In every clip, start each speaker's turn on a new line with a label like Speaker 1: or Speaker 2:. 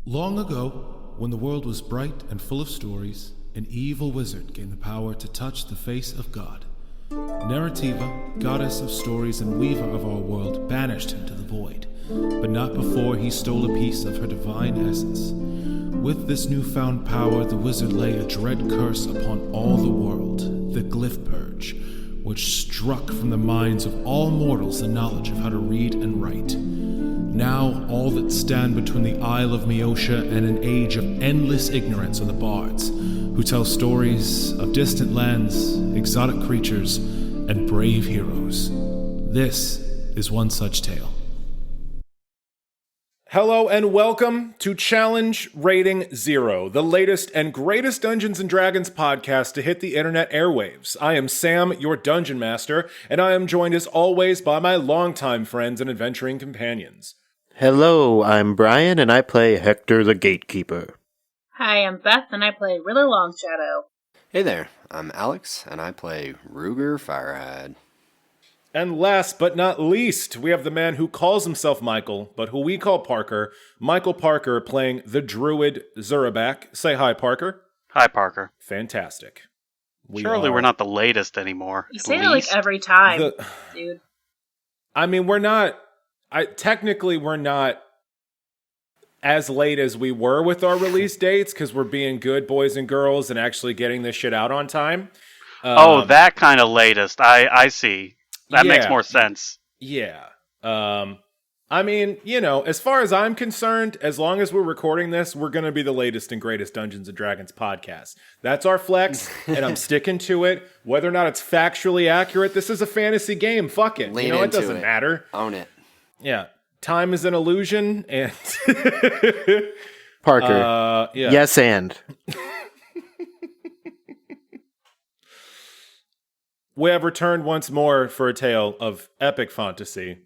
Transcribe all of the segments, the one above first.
Speaker 1: Long ago, when the world was bright and full of stories, an evil wizard gained the power to touch the face of God. Narrativa, goddess of stories and weaver of our world, banished him to the void, but not before he stole a piece of her divine essence. With this newfound power, the wizard lay a dread curse upon all the world, the Glyph Purge, which struck from the minds of all mortals the knowledge of how to read and write. Now, all that stand between the Isle of Meotia and an age of endless ignorance are the bards, who tell stories of distant lands, exotic creatures, and brave heroes. This is one such tale.
Speaker 2: Hello and welcome to Challenge Rating 0, the latest and greatest Dungeons & Dragons podcast to hit the internet airwaves. I am Sam, your Dungeon Master, and I am joined as always by my longtime friends and adventuring companions.
Speaker 3: Hello, I'm Brian, and I play Hektor the Gatekeeper.
Speaker 4: Hi, I'm Beth, and I play Really Longshadow.
Speaker 5: Hey there, I'm Alex, and I play Ruger Firehide.
Speaker 2: And last but not least, we have the man who calls himself Michael, but who we call Parker, Michael Parker playing the Druid Zurabak. Say hi, Parker.
Speaker 6: Hi, Parker.
Speaker 2: Fantastic.
Speaker 6: Surely we're not the latest anymore.
Speaker 4: You say that like every time, dude.
Speaker 2: I mean, we're not... Technically, we're not as late as we were with our release dates because we're being good boys and girls and actually getting this shit out on time.
Speaker 6: That kind of latest. I see. That makes more sense.
Speaker 2: Yeah. I mean, you know, as far as I'm concerned, as long as we're recording this, we're going to be the latest and greatest Dungeons & Dragons podcast. That's our flex, and I'm sticking to it. Whether or not it's factually accurate, this is a fantasy game. Fuck it.
Speaker 5: Lean
Speaker 2: you know, it
Speaker 5: into
Speaker 2: doesn't matter.
Speaker 5: Own it.
Speaker 2: Yeah. Time is an illusion, and...
Speaker 3: Parker.
Speaker 2: Yeah.
Speaker 3: Yes, and.
Speaker 2: We have returned once more for a tale of epic fantasy.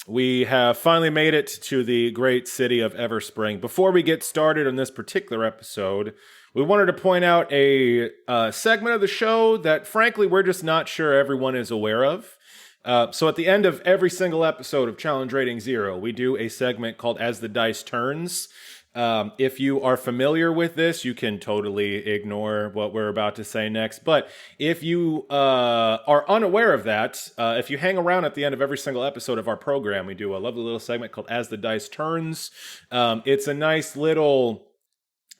Speaker 2: We have finally made it to the great city of Everspring. Before we get started on this particular episode, we wanted to point out a segment of the show that, frankly, we're just not sure everyone is aware of. So at the end of every single episode of Challenge Rating 0, we do a segment called As the Dice Turns. If you are familiar with this, you can totally ignore what we're about to say next. But if you are unaware of that, if you hang around at the end of every single episode of our program, we do a lovely little segment called As the Dice Turns. It's a nice little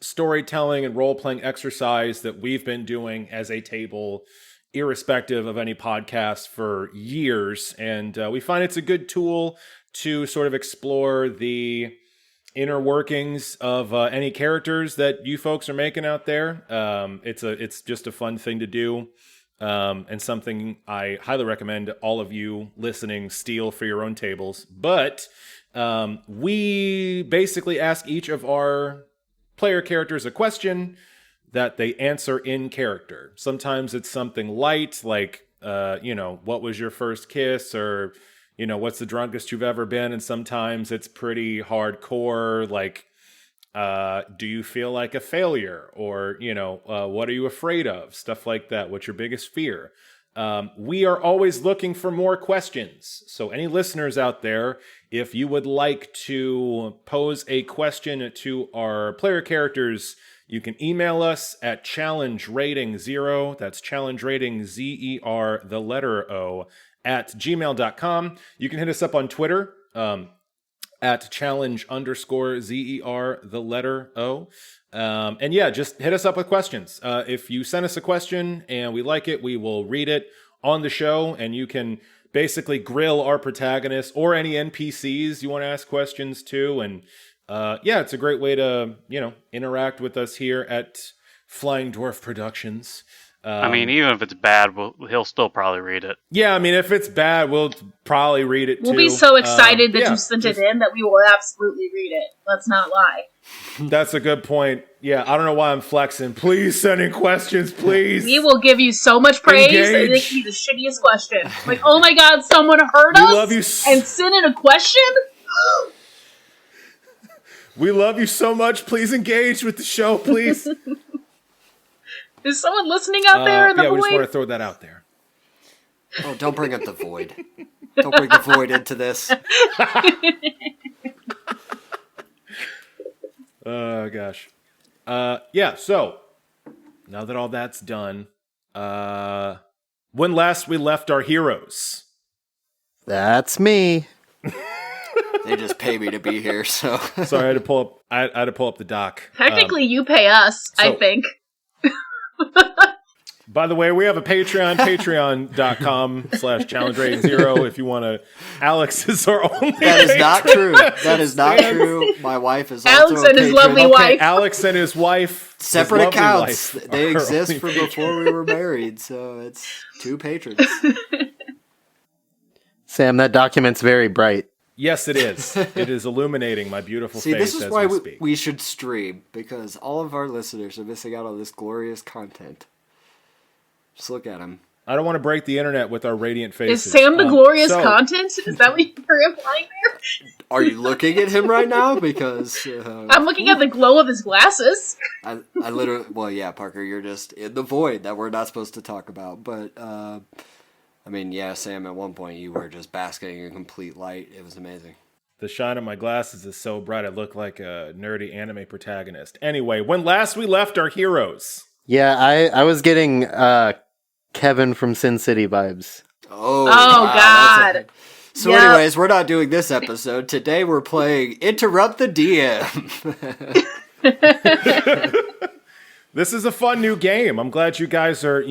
Speaker 2: storytelling and role-playing exercise that we've been doing as a table, irrespective of any podcast, for years. And we find it's a good tool to sort of explore the inner workings of any characters that you folks are making out there. It's just a fun thing to do, and something I highly recommend all of you listening steal for your own tables. But we basically ask each of our player characters a question that they answer in character. Sometimes it's something light, like, what was your first kiss, or, what's the drunkest you've ever been? And sometimes it's pretty hardcore, like, do you feel like a failure? Or, what are you afraid of? Stuff like that. What's your biggest fear? We are always looking for more questions. So any listeners out there, if you would like to pose a question to our player characters, you can email us at challengerating0, that's challengerating, Z-E-R, the letter O, at gmail.com. You can hit us up on Twitter, at challenge_ZER, the letter O. And yeah, just hit us up with questions. If you send us a question and we like it, we will read it on the show, and you can basically grill our protagonists or any NPCs you want to ask questions to. And it's a great way to, interact with us here at Flying Dwarf Productions.
Speaker 6: I mean, even if it's bad, he'll still probably read it.
Speaker 2: Yeah, I mean, if it's bad, we'll probably read it too.
Speaker 4: We'll be so excited that you sent it in that we will absolutely read it. Let's not lie.
Speaker 2: That's a good point. Yeah, I don't know why I'm flexing. Please send in questions, please.
Speaker 4: We will give you so much praise. Engage. It can be the shittiest question. Like, oh my god, someone heard us
Speaker 2: love you
Speaker 4: and sent in a question?
Speaker 2: We love you so much. Please engage with the show, please.
Speaker 4: Is someone listening out there in the void?
Speaker 2: We just want to throw that out there.
Speaker 5: Oh, don't bring up the void. Don't bring the void into this.
Speaker 2: Oh, gosh. Yeah, so, now that all that's done, when last we left our heroes?
Speaker 3: That's me.
Speaker 5: They just pay me to be here, so.
Speaker 2: Sorry, I had to pull up the doc.
Speaker 4: Technically, you pay us, I
Speaker 2: so-
Speaker 4: think.
Speaker 2: By the way, we have a Patreon, patreon.com/challenge rating 0 if you want to. Alex is our only
Speaker 5: That is not
Speaker 2: patron.
Speaker 5: true. That is not true. My wife is
Speaker 4: Alex
Speaker 5: also a
Speaker 4: and his
Speaker 5: patron.
Speaker 4: lovely
Speaker 2: Okay,
Speaker 4: wife.
Speaker 2: Alex and his wife,
Speaker 5: Separate
Speaker 2: his lovely
Speaker 5: accounts.
Speaker 2: wife,
Speaker 5: They
Speaker 2: are
Speaker 5: exist
Speaker 2: only
Speaker 5: from
Speaker 2: patrons.
Speaker 5: before we were married, so it's 2 patrons.
Speaker 3: Sam, that document's very bright.
Speaker 2: Yes, it is. It is illuminating my beautiful
Speaker 5: See,
Speaker 2: face
Speaker 5: this is
Speaker 2: as
Speaker 5: why
Speaker 2: we speak.
Speaker 5: we should stream, because all of our listeners are missing out on this glorious content. Just look at them.
Speaker 2: I don't want to break the internet with our radiant faces.
Speaker 4: Is Sam the glorious
Speaker 2: so-
Speaker 4: content? Is that what you're implying there?
Speaker 5: Are you looking at him right now? Because
Speaker 4: I'm looking at the glow of his glasses.
Speaker 5: I literally, well, yeah, Parker, you're just in the void that we're not supposed to talk about. But, I mean, yeah, Sam, at one point you were just basking in complete light. It was amazing.
Speaker 2: The shine of my glasses is so bright I look like a nerdy anime protagonist. Anyway, when last we left our heroes.
Speaker 3: Yeah, I was getting Kevin from Sin City vibes.
Speaker 5: Oh,
Speaker 4: Oh,
Speaker 5: wow,
Speaker 4: God.
Speaker 5: So
Speaker 4: Yep.
Speaker 5: anyways, we're not doing this episode. Today we're playing Interrupt the DM.
Speaker 2: This is a fun new game. I'm glad you guys are,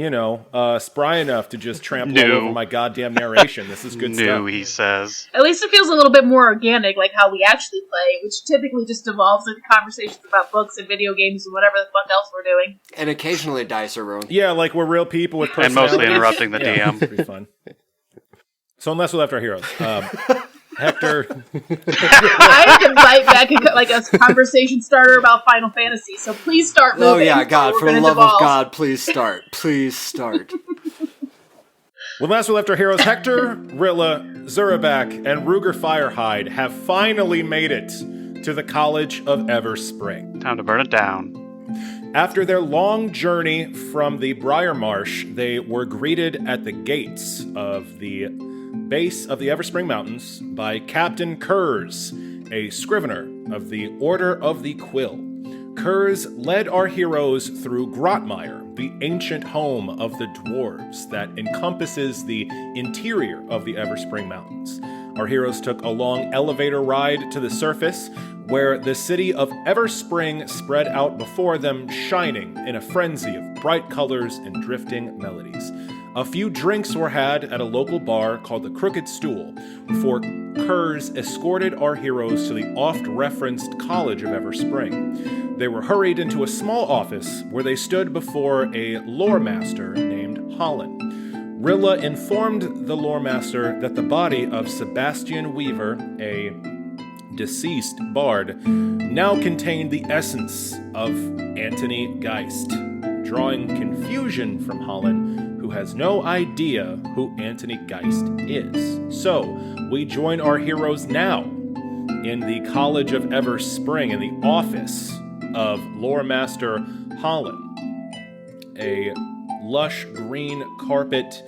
Speaker 2: spry enough to just trample all
Speaker 6: New.
Speaker 2: over my goddamn narration. This is good
Speaker 6: New,
Speaker 2: stuff.
Speaker 6: he says.
Speaker 4: At least it feels a little bit more organic, like how we actually play, which typically just devolves into conversations about books and video games and whatever the fuck else we're doing.
Speaker 5: And occasionally dice are rolled.
Speaker 2: Yeah, like we're real people with
Speaker 6: And
Speaker 2: personalities.
Speaker 6: mostly interrupting the
Speaker 2: Yeah,
Speaker 6: DM.
Speaker 2: it'd be fun. So unless we left our heroes. Hector,
Speaker 4: I can bite back like a conversation starter about Final Fantasy, so please start moving.
Speaker 5: Oh yeah, God,
Speaker 4: We're
Speaker 5: for the
Speaker 4: gonna
Speaker 5: love
Speaker 4: devolve.
Speaker 5: of God, please start. Please start.
Speaker 2: when last we left our heroes, Hector, Rilla, Zurabak, and Ruger Firehide have finally made it to the College of Everspring.
Speaker 6: Time to burn it down.
Speaker 2: After their long journey from the Briarmarsh, they were greeted at the gates of the base of the Everspring Mountains by Captain Kurz, a scrivener of the Order of the Quill. Kurz led our heroes through Grotmire, the ancient home of the dwarves that encompasses the interior of the Everspring Mountains. Our heroes took a long elevator ride to the surface, where the city of Everspring spread out before them, shining in a frenzy of bright colors and drifting melodies. A few drinks were had at a local bar called the Crooked Stool before Kurz escorted our heroes to the oft-referenced College of Everspring. They were hurried into a small office where they stood before a Loremaster named Hollan. Rilla informed the Loremaster that the body of Sebastian Weaver, a deceased bard, now contained the essence of Antony Geist, drawing confusion from Hollan, who has no idea who Antony Geist is. So, we join our heroes now in the College of Everspring, in the office of Loremaster Hollan. A lush green carpet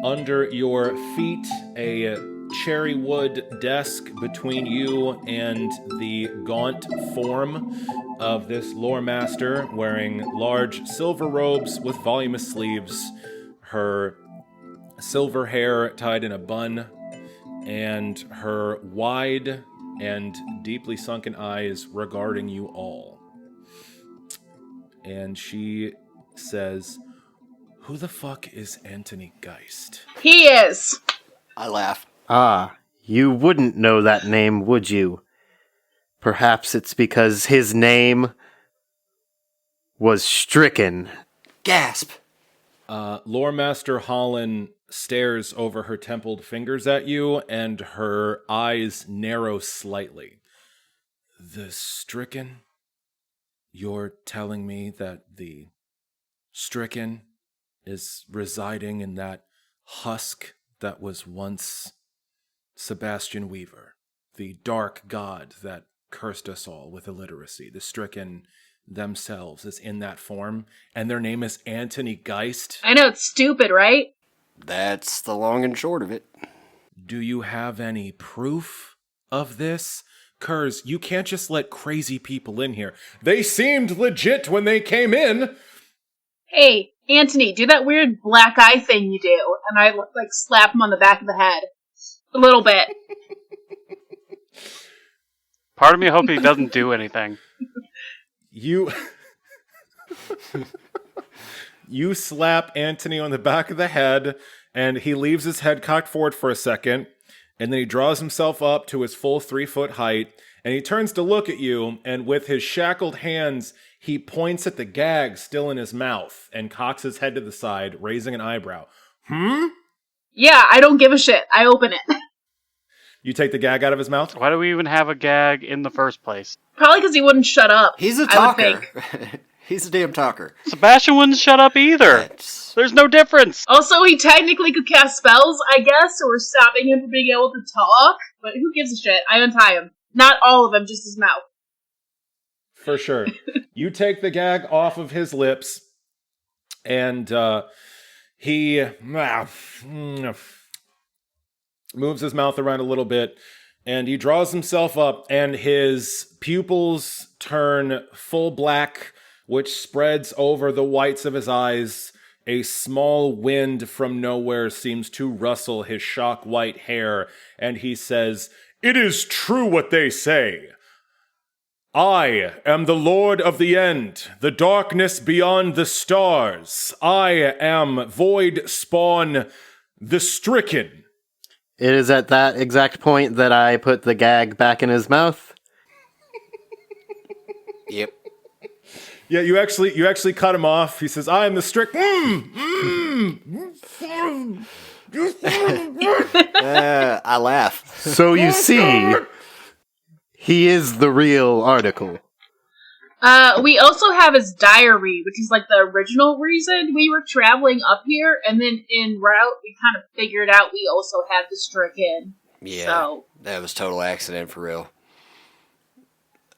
Speaker 2: under your feet, a cherry wood desk between you and the gaunt form of this lore master, wearing large silver robes with voluminous sleeves, her silver hair tied in a bun, and her wide and deeply sunken eyes regarding you all. And she says, "Who the fuck is Antony Geist?"
Speaker 4: He is.
Speaker 5: I laugh.
Speaker 3: Ah, you wouldn't know that name, would you? Perhaps it's because his name was stricken.
Speaker 5: Gasp.
Speaker 2: Loremaster Hollan stares over her templed fingers at you, and her eyes narrow slightly. The stricken? You're telling me that the stricken is residing in that husk that was once Sebastian Weaver, the dark god that cursed us all with illiteracy. The stricken themselves is in that form, and their name is Antony Geist.
Speaker 4: I know, it's stupid, right?
Speaker 5: That's the long and short of it.
Speaker 2: Do you have any proof of this? Kurz, you can't just let crazy people in here. They seemed legit when they came in.
Speaker 4: Hey, Anthony, do that weird black eye thing you do. And I, slap him on the back of the head. A little bit.
Speaker 6: Part of me hope he doesn't do anything.
Speaker 2: You slap Anthony on the back of the head, and he leaves his head cocked forward for a second, and then he draws himself up to his full 3-foot height, and he turns to look at you, and with his shackled hands, he points at the gag still in his mouth, and cocks his head to the side, raising an eyebrow.
Speaker 4: Yeah, I don't give a shit. I open it.
Speaker 2: You take the gag out of his mouth?
Speaker 6: Why do we even have a gag in the first place?
Speaker 4: Probably because he wouldn't shut up.
Speaker 5: He's a
Speaker 4: I would
Speaker 5: talker.
Speaker 4: think.
Speaker 5: He's a damn talker.
Speaker 6: Sebastian wouldn't shut up either.
Speaker 5: That's-
Speaker 6: There's no difference.
Speaker 4: Also, he technically could cast spells, I guess, so we're stopping him from being able to talk. But who gives a shit? I untie him. Not all of him, just his mouth.
Speaker 2: For sure. You take the gag off of his lips, and he moves his mouth around a little bit, and he draws himself up, and his pupils turn full black, which spreads over the whites of his eyes. A small wind from nowhere seems to rustle his shock white hair, and he says, "It is true what they say. I am the Lord of the End, the darkness beyond the stars. I am Void Spawn, the Stricken."
Speaker 3: It is at that exact point that I put the gag back in his mouth.
Speaker 5: Yep.
Speaker 2: Yeah, you actually cut him off. He says, "I am the Stricken."
Speaker 5: I laugh.
Speaker 3: So you see, he is the real article.
Speaker 4: We also have his diary, which is the original reason we were traveling up here, and then en route we kind of figured out we also had the Stricken.
Speaker 5: Yeah,
Speaker 4: So.
Speaker 5: that was total accident for real.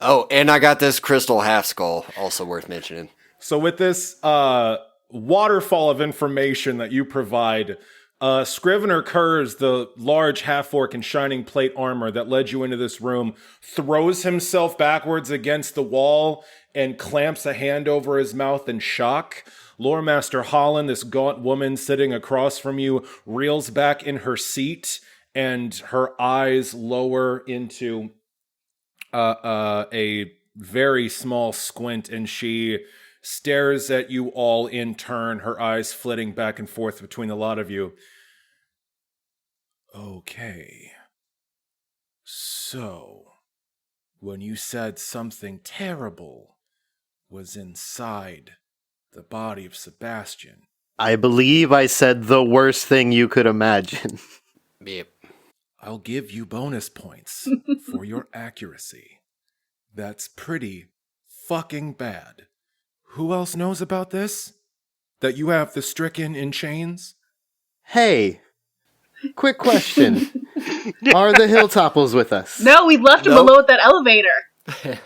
Speaker 5: Oh, and I got this crystal half skull, also worth mentioning.
Speaker 2: So with this waterfall of information that you provide, Scrivener Kurz, the large half-orc in shining plate armor that led you into this room, throws himself backwards against the wall and clamps a hand over his mouth in shock. Loremaster Hollan, this gaunt woman sitting across from you, reels back in her seat, and her eyes lower into a very small squint, and she stares at you all in turn, her eyes flitting back and forth between the lot of you. "Okay. So, when you said something terrible was inside the body of Sebastian,
Speaker 3: I believe I said the worst thing you could imagine.
Speaker 5: Yep.
Speaker 2: I'll give you bonus points for your accuracy. That's pretty fucking bad. Who else knows about this? That you have the Stricken in chains?"
Speaker 3: Hey, quick question. Are the Hilltopples with us?
Speaker 4: No, we left him
Speaker 5: Nope.
Speaker 4: below at that elevator.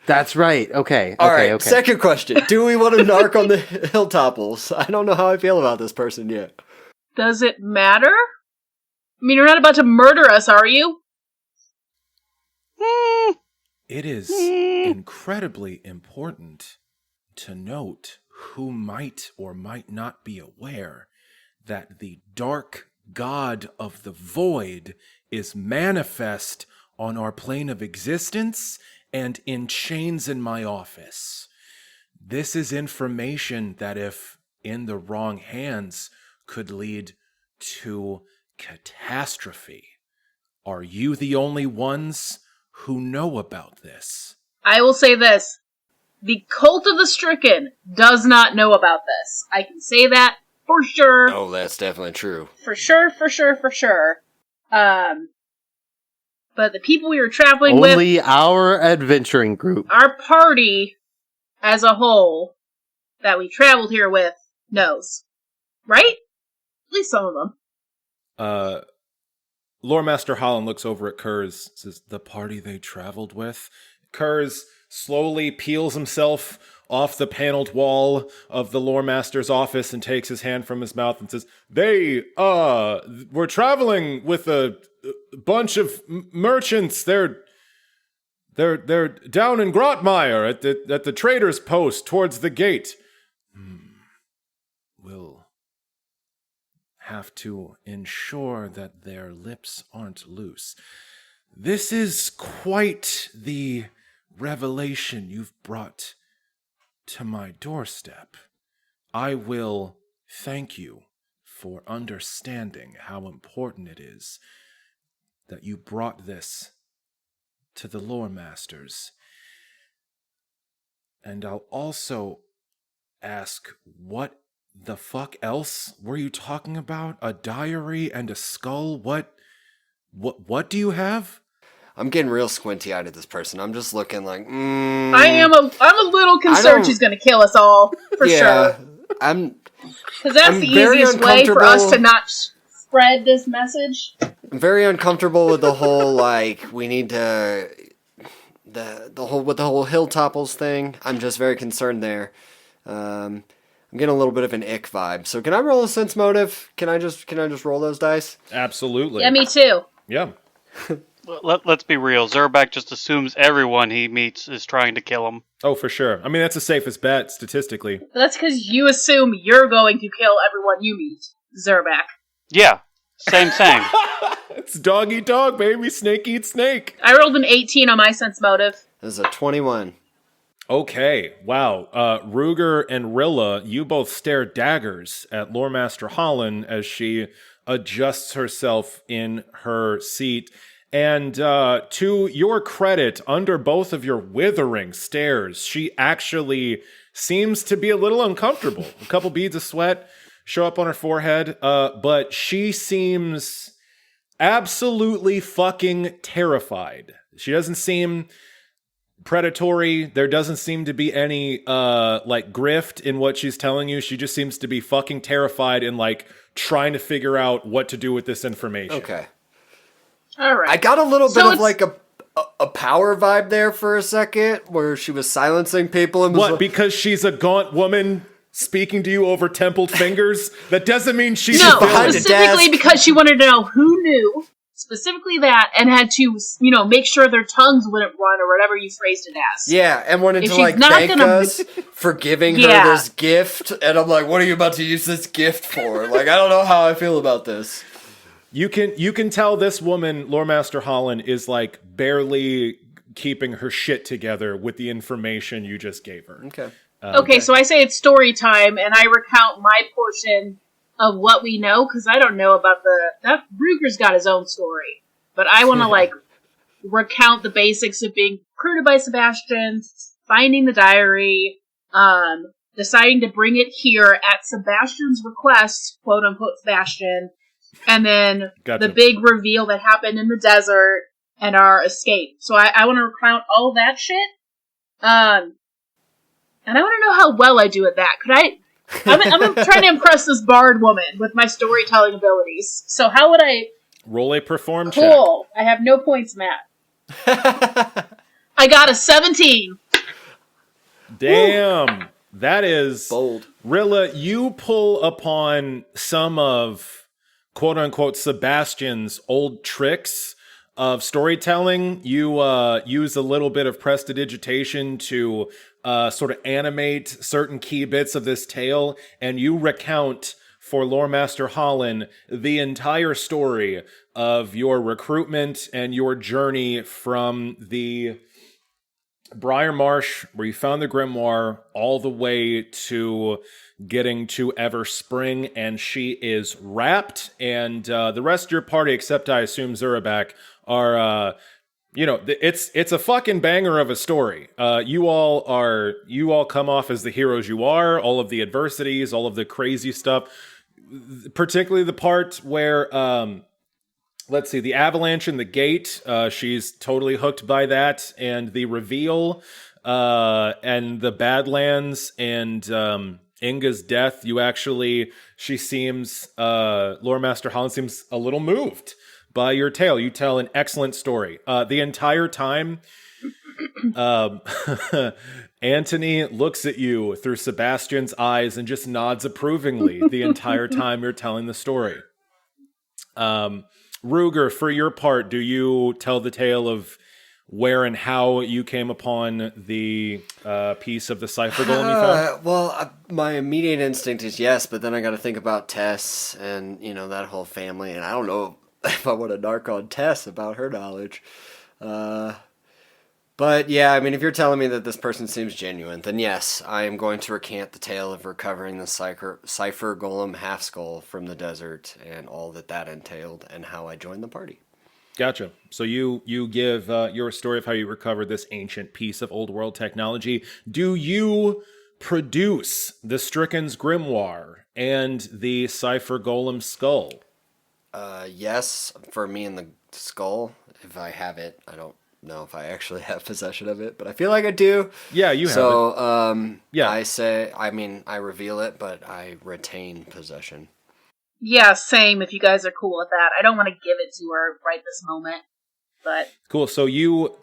Speaker 3: That's right. Okay.
Speaker 5: All right,
Speaker 3: Okay.
Speaker 5: second question. Do we want to narc on the Hilltopples? I don't know how I feel about this person yet.
Speaker 4: Does it matter? I mean, you're not about to murder us, are you?
Speaker 2: It is incredibly important to note who might or might not be aware that the dark god of the void is manifest on our plane of existence and in chains in my office. This is information that, if in the wrong hands, could lead to catastrophe. Are you the only ones who know about this?
Speaker 4: I will say this. The Cult of the Stricken does not know about this. I can say that for sure.
Speaker 5: Oh, that's definitely true.
Speaker 4: For sure. But the people we were traveling with,
Speaker 3: Only our adventuring group.
Speaker 4: our party as a whole that we traveled here with, knows. Right? At least some of them.
Speaker 2: Loremaster Hollan looks over at Kurz, says, "The party they traveled with?" Kurz slowly peels himself off the paneled wall of the Loremaster's office and takes his hand from his mouth and says, "They, were traveling with a bunch of merchants. They're They're down in Grotmire at the trader's post towards the gate. We'll have to ensure that their lips aren't loose. This is quite the revelation you've brought to my doorstep. I will thank you for understanding how important it is that you brought this to the lore masters. And I'll also ask, what the fuck else were you talking about? A diary and a skull? What do you have?
Speaker 5: I'm getting real squinty-eyed at this person. I'm just looking like,
Speaker 4: I'm a little concerned she's gonna kill us all, for sure.
Speaker 5: I'm
Speaker 4: Because that's the easiest way for us to not spread this message.
Speaker 5: I'm very uncomfortable with the whole, like, we need to... The whole hill topples thing. I'm just very concerned there. I'm getting a little bit of an ick vibe. So can I roll a sense motive? Can I just roll those dice?
Speaker 2: Absolutely.
Speaker 4: Yeah, me too.
Speaker 2: Yeah.
Speaker 6: Let's be real. Zurabak just assumes everyone he meets is trying to kill him.
Speaker 2: Oh, for sure. I mean, that's the safest bet, statistically.
Speaker 4: But that's because you assume you're going to kill everyone you meet, Zurabak.
Speaker 6: Yeah, same.
Speaker 2: It's dog eat dog, baby. Snake eat snake.
Speaker 4: I rolled an 18 on my sense motive.
Speaker 5: This is a 21.
Speaker 2: Okay, wow. Ruger and Rilla, you both stare daggers at Loremaster Hollan as she adjusts herself in her seat. And to your credit, under both of your withering stares, she actually seems to be a little uncomfortable. A couple beads of sweat show up on her forehead, but she seems absolutely fucking terrified. She doesn't seem predatory. There doesn't seem to be any like grift in what she's telling you. She just seems to be fucking terrified and like trying to figure out what to do with this information.
Speaker 5: Okay.
Speaker 4: All right.
Speaker 5: I got a little bit of like a power vibe there for a second, where she was silencing people and was
Speaker 2: What, because she's a gaunt woman speaking to you over templed fingers? That doesn't mean she's
Speaker 4: no,
Speaker 5: behind a
Speaker 4: specifically
Speaker 5: desk.
Speaker 4: because she wanted to know who knew, specifically that, and had to, make sure their tongues wouldn't run, or whatever you phrased it as.
Speaker 5: Yeah, and wanted
Speaker 4: If
Speaker 5: to
Speaker 4: she's
Speaker 5: like
Speaker 4: not
Speaker 5: thank
Speaker 4: gonna-
Speaker 5: us for giving her this gift, and I'm like, what are you about to use this gift for? Like, I don't know how I feel about this.
Speaker 2: You can tell this woman, Loremaster Hollan, is like barely keeping her shit together with the information you just gave her.
Speaker 5: Okay.
Speaker 4: Okay, so I say it's story time, and I recount my portion of what we know, because I don't know about that Ruger's got his own story. But I want to, recount the basics of being recruited by Sebastian, finding the diary, deciding to bring it here at Sebastian's request, quote-unquote Sebastian, and then
Speaker 2: Gotcha.
Speaker 4: the big reveal that happened in the desert, and our escape. So I want to recount all of that shit. And I want to know how well I do at that. Could I... I'm trying to impress this bard woman with my storytelling abilities. So how would I...
Speaker 2: Roll a perform check.
Speaker 4: Cool. I have no points, Matt. I got a 17.
Speaker 2: Damn. That is...
Speaker 5: Bold.
Speaker 2: Rilla, you pull upon some of, quote-unquote, Sebastian's old tricks of storytelling. You use a little bit of prestidigitation to sort of animate certain key bits of this tale, and you recount for Loremaster Hollan the entire story of your recruitment and your journey from the Briar Marsh, where you found the grimoire, all the way to getting to Everspring, and she is wrapped, and the rest of your party, except I assume Zurabak, are it's a fucking banger of a story. You all come off as the heroes you are, all of the adversities, all of the crazy stuff, particularly the part where let's see, the avalanche in the gate, she's totally hooked by that, and the reveal, and the Badlands, and Inga's death, she seems, Loremaster Hollan seems a little moved by your tale. You tell an excellent story. The entire time, Antony looks at you through Sebastian's eyes and just nods approvingly the entire time you're telling the story. Ruger, for your part, do you tell the tale of where and how you came upon the piece of the cipher golem you found?
Speaker 5: My immediate instinct is yes, but then I got to think about Tess and that whole family, and I don't know if I want to narc on Tess about her knowledge. But yeah, I mean, if you're telling me that this person seems genuine, then yes, I am going to recant the tale of recovering the cipher golem half skull from the desert and all that entailed, and how I joined the party.
Speaker 2: Gotcha. So you give your story of how you recovered this ancient piece of old world technology. Do you produce the Stricken's grimoire and the cipher golem skull?
Speaker 5: Yes, for me and the skull, if I have it. I don't know if I actually have possession of it, but I feel like I do.
Speaker 2: Yeah, you have it.
Speaker 5: Yeah. I reveal it, but I retain possession.
Speaker 4: Yeah, same, if you guys are cool with that. I don't want to give it to her right this moment, but...
Speaker 2: Cool, so you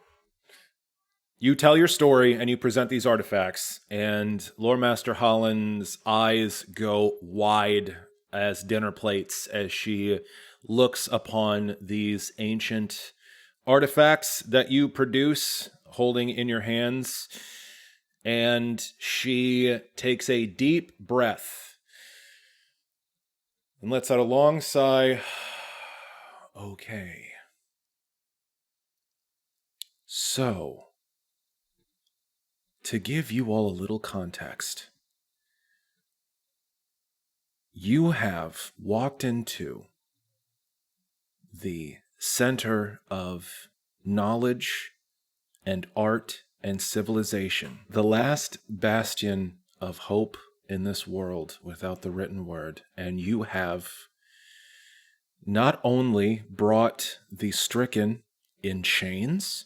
Speaker 2: tell your story and you present these artifacts, and Loremaster Hollan's eyes go wide as dinner plates as she looks upon these ancient artifacts that you produce, holding in your hands, and she takes a deep breath and lets out a long sigh. Okay. So, to give you all a little context, you have walked into the center of knowledge and art and civilization, the last bastion of hope in this world without the written word, and you have not only brought the stricken in chains,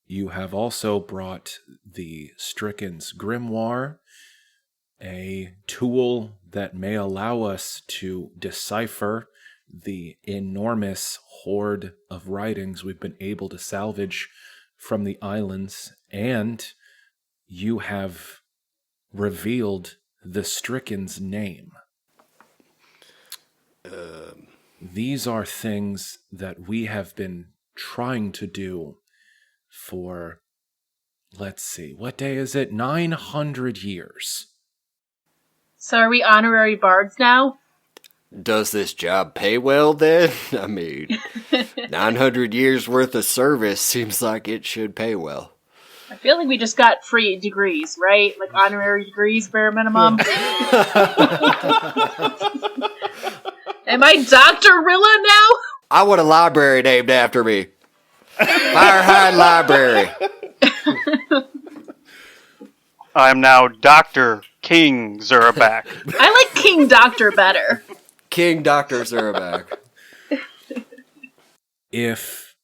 Speaker 2: you have also brought the Stricken's grimoire, a tool that may allow us to decipher the enormous hoard of writings we've been able to salvage from the islands, and you have revealed the Stricken's name. These are things that we have been trying to do for, let's see, what day is it? 900 years.
Speaker 4: So are we honorary bards now?
Speaker 5: Does this job pay well then? I mean, 900 years worth of service seems like it should pay well.
Speaker 4: I feel like we just got free degrees, right? Like honorary degrees, bare minimum. Am I Dr. Rilla now?
Speaker 5: I want a library named after me. Firehide Library.
Speaker 6: I am now Dr. King Zurabak.
Speaker 4: I like King Doctor better.
Speaker 5: King Dr. Zurabak.
Speaker 1: If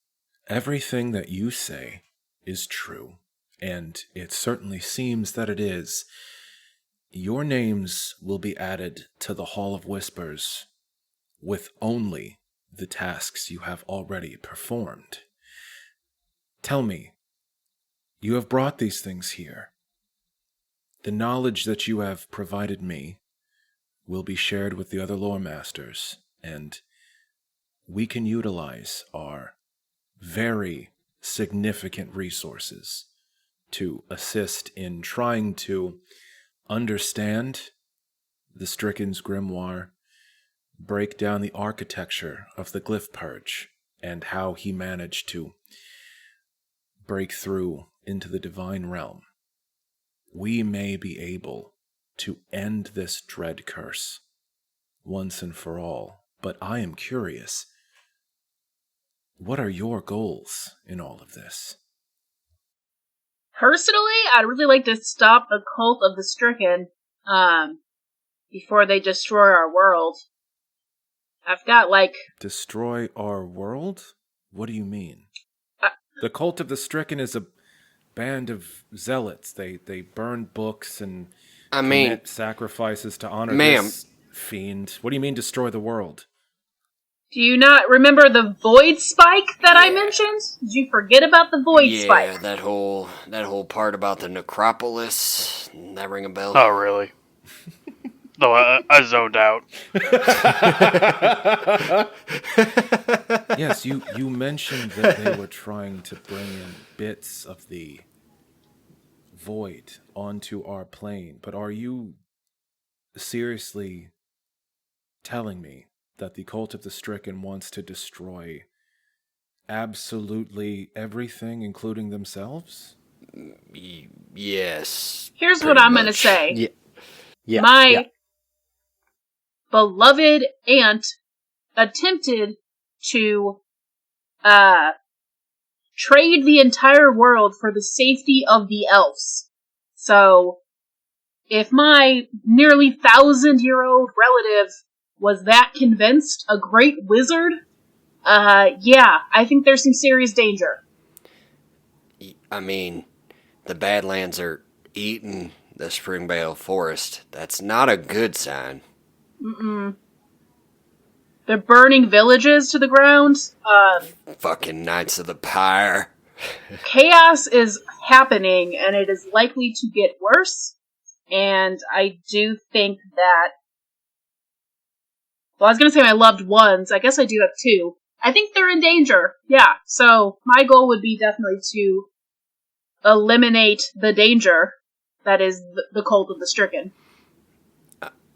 Speaker 1: everything that you say is true, and it certainly seems that it is, your names will be added to the Hall of Whispers with only the tasks you have already performed. Tell me, you have brought these things here. The knowledge that you have provided me will be shared with the other lore masters, and we can utilize our very significant resources to assist in trying to understand the Stricken's grimoire, break down the architecture of the glyph purge, and how he managed to break through into the divine realm. We may be able to end this dread curse once and for all, but I am curious, what are your goals in all of this?
Speaker 4: Personally, I'd really like to stop the cult of the Stricken before they destroy our world. I've got,
Speaker 1: Destroy our world? What do you mean? The cult of the Stricken is a band of zealots. They burn books and commit sacrifices to honor this fiend. What do you mean, destroy the world?
Speaker 4: Do you not remember the void spike that I mentioned? Did you forget about the void spike?
Speaker 5: Yeah, that whole part about the necropolis. That ring a bell?
Speaker 6: Oh, really? though I zoned out.
Speaker 1: Yes, you mentioned that they were trying to bring in bits of the void onto our plane, but are you seriously telling me that the Cult of the Stricken wants to destroy absolutely everything, including themselves?
Speaker 5: Yes.
Speaker 4: Here's what
Speaker 5: pretty
Speaker 4: I'm going to
Speaker 5: much.
Speaker 4: say.
Speaker 3: Yeah.
Speaker 4: My
Speaker 3: yeah.
Speaker 4: beloved aunt attempted to trade the entire world for the safety of the elves. So, if my nearly 1,000-year-old relative was that convinced, a great wizard, yeah, I think there's some serious danger.
Speaker 5: I mean, the Badlands are eating the Springvale Forest. That's not a good sign.
Speaker 4: Mm-mm. They're burning villages to the ground.
Speaker 5: Fucking Knights of the Pyre.
Speaker 4: Chaos is happening, and it is likely to get worse. And I do think that... Well, I was going to say my loved ones. I guess I do have two. I think they're in danger. Yeah, so my goal would be definitely to eliminate the danger that is the Cult of the Stricken.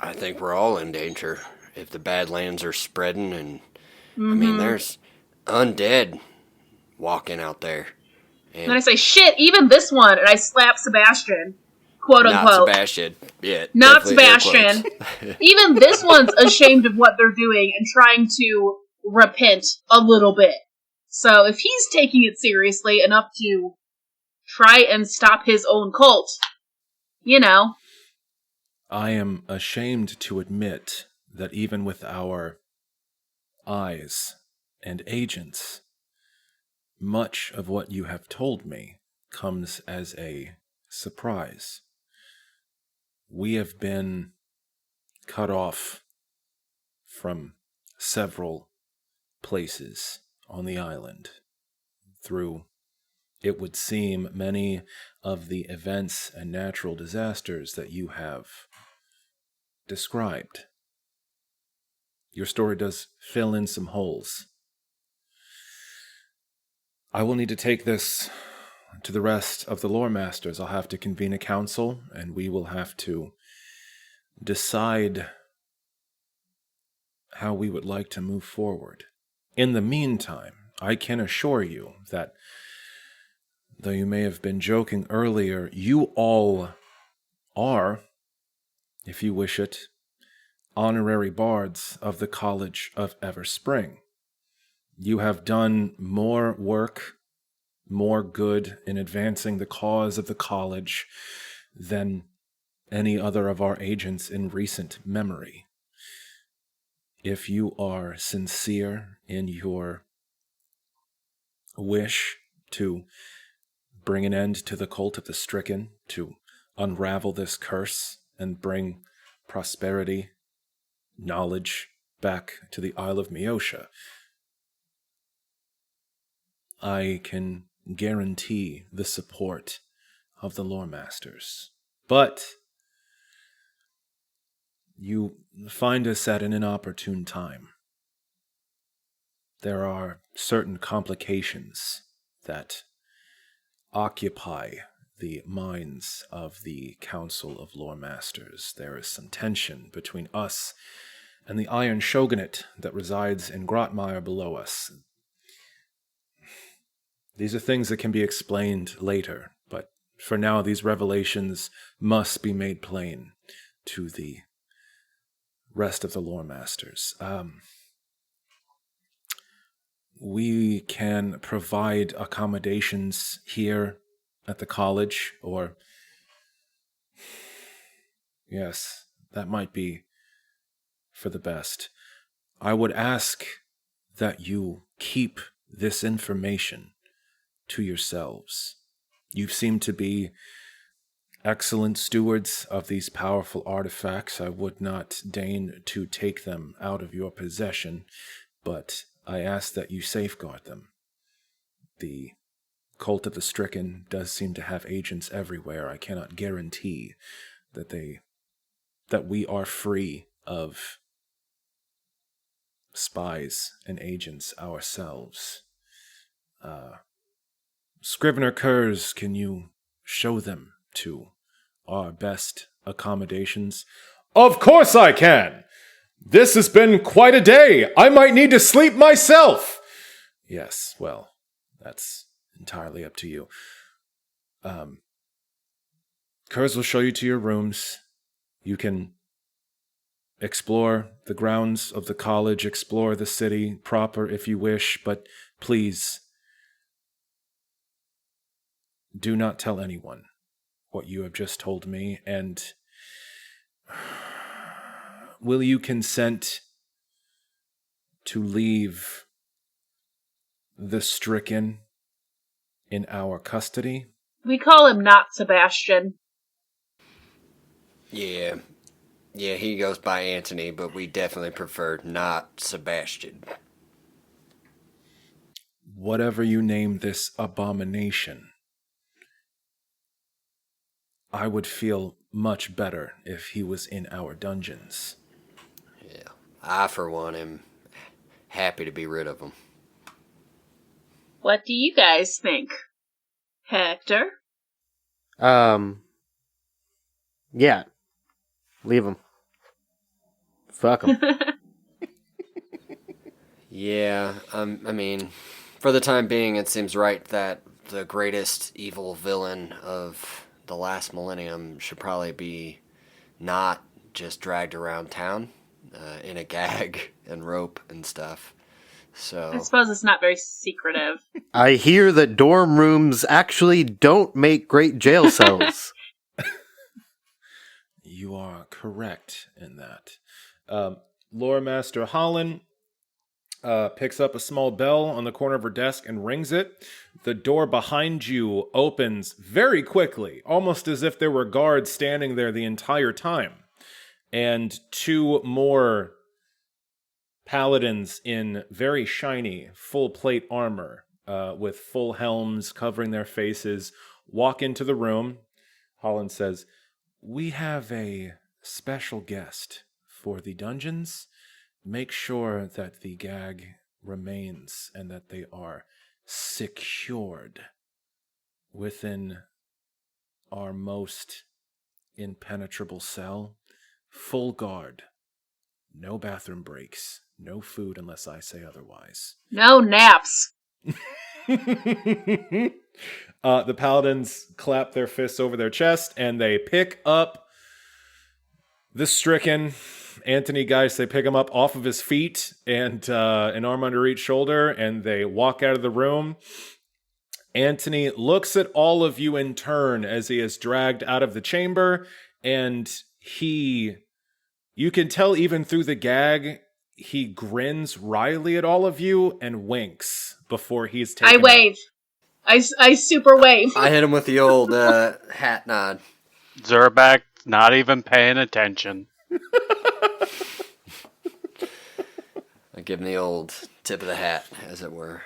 Speaker 5: I think we're all in danger if the Badlands are spreading, and
Speaker 4: Mm-hmm.
Speaker 5: I mean, there's undead walking out there.
Speaker 4: And then I say, shit, even this one, and I slap Sebastian, quote
Speaker 5: Not
Speaker 4: unquote.
Speaker 5: Sebastian. Yeah,
Speaker 4: Not
Speaker 5: definitely air
Speaker 4: Sebastian.
Speaker 5: quotes.
Speaker 4: Even this one's ashamed of what they're doing and trying to repent a little bit. So if he's taking it seriously enough to try and stop his own cult, you know.
Speaker 1: I am ashamed to admit that even with our eyes and agents, much of what you have told me comes as a surprise. We have been cut off from several places on the island through, it would seem, many of the events and natural disasters that you have described. Your story does fill in some holes. I will need to take this to the rest of the lore masters. I'll have to convene a council, and we will have to decide how we would like to move forward. In the meantime, I can assure you that, though you may have been joking earlier, you all are, if you wish it, honorary bards of the College of Everspring. You have done more work, more good in advancing the cause of the college than any other of our agents in recent memory. If you are sincere in your wish to bring an end to the Cult of the Stricken, to unravel this curse and bring prosperity, knowledge back to the Isle of Meosha, I can guarantee the support of the lore masters. But you find us at an inopportune time. There are certain complications that occupy the minds of the Council of Lore Masters. There is some tension between us and the Iron Shogunate that resides in Grotmire below us. These are things that can be explained later, but for now these revelations must be made plain to the rest of the lore masters. We can provide accommodations here at the college, or... Yes, that might be for the best. I would ask that you keep this information to yourselves. You seem to be excellent stewards of these powerful artifacts. I would not deign to take them out of your possession, but I ask that you safeguard them. The Cult of the Stricken does seem to have agents everywhere. I cannot guarantee that they
Speaker 2: that we are free of spies and agents ourselves. Scrivener Kurz, can you show them to our best accommodations? Of course I can! This has been quite a day! I might need to sleep myself! Yes, well, that's entirely up to you. Kurz will show you to your rooms. You can explore the grounds of the college, explore the city proper if you wish, but please, do not tell anyone what you have just told me, and will you consent to leave the stricken in our custody?
Speaker 4: We call him not Sebastian.
Speaker 5: Yeah, he goes by Anthony, but we definitely prefer not Sebastian.
Speaker 2: Whatever you name this abomination, I would feel much better if he was in our dungeons.
Speaker 5: Yeah, I, for one, am happy to be rid of him.
Speaker 4: What do you guys think? Hektor?
Speaker 3: Yeah. Leave him. Fuck him.
Speaker 5: Yeah, I mean, for the time being, it seems right that the greatest evil villain of the last millennium should probably be not just dragged around town in a gag and rope and stuff. So
Speaker 4: I suppose it's not very secretive.
Speaker 3: I hear that dorm rooms actually don't make great jail cells.
Speaker 2: You are correct in that. Loremaster Hollan picks up a small bell on the corner of her desk and rings it. The door behind you opens very quickly, almost as if there were guards standing there the entire time. And two more paladins in very shiny, full plate armor, with full helms covering their faces, walk into the room. Hollan says, "We have a special guest for the dungeons. Make sure that the gag remains and that they are secured within our most impenetrable cell. Full guard. No bathroom breaks. No food unless I say otherwise."
Speaker 4: No naps.
Speaker 2: The paladins clap their fists over their chest and they pick up the stricken Anthony Geist. They pick him up off of his feet and an arm under each shoulder, and they walk out of the room. Anthony looks at all of you in turn as he is dragged out of the chamber, and you can tell even through the gag, he grins wryly at all of you and winks before he's taken
Speaker 4: I wave. I super wave.
Speaker 5: I hit him with the old hat nod.
Speaker 6: Zurabak not even paying attention.
Speaker 5: I give him the old tip of the hat, as it were.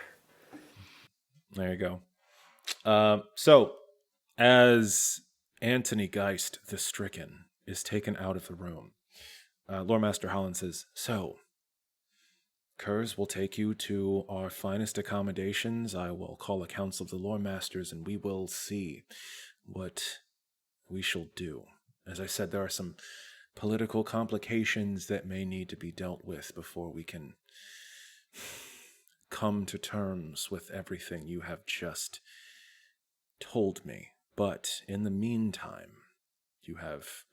Speaker 2: There you go. So, as Anthony Geist, the stricken, is taken out of the room, Loremaster Hollan says, "So, Kurz will take you to our finest accommodations. I will call a council of the Loremasters, and we will see what we shall do. As I said, there are some political complications that may need to be dealt with before we can come to terms with everything you have just told me. But in the meantime, you have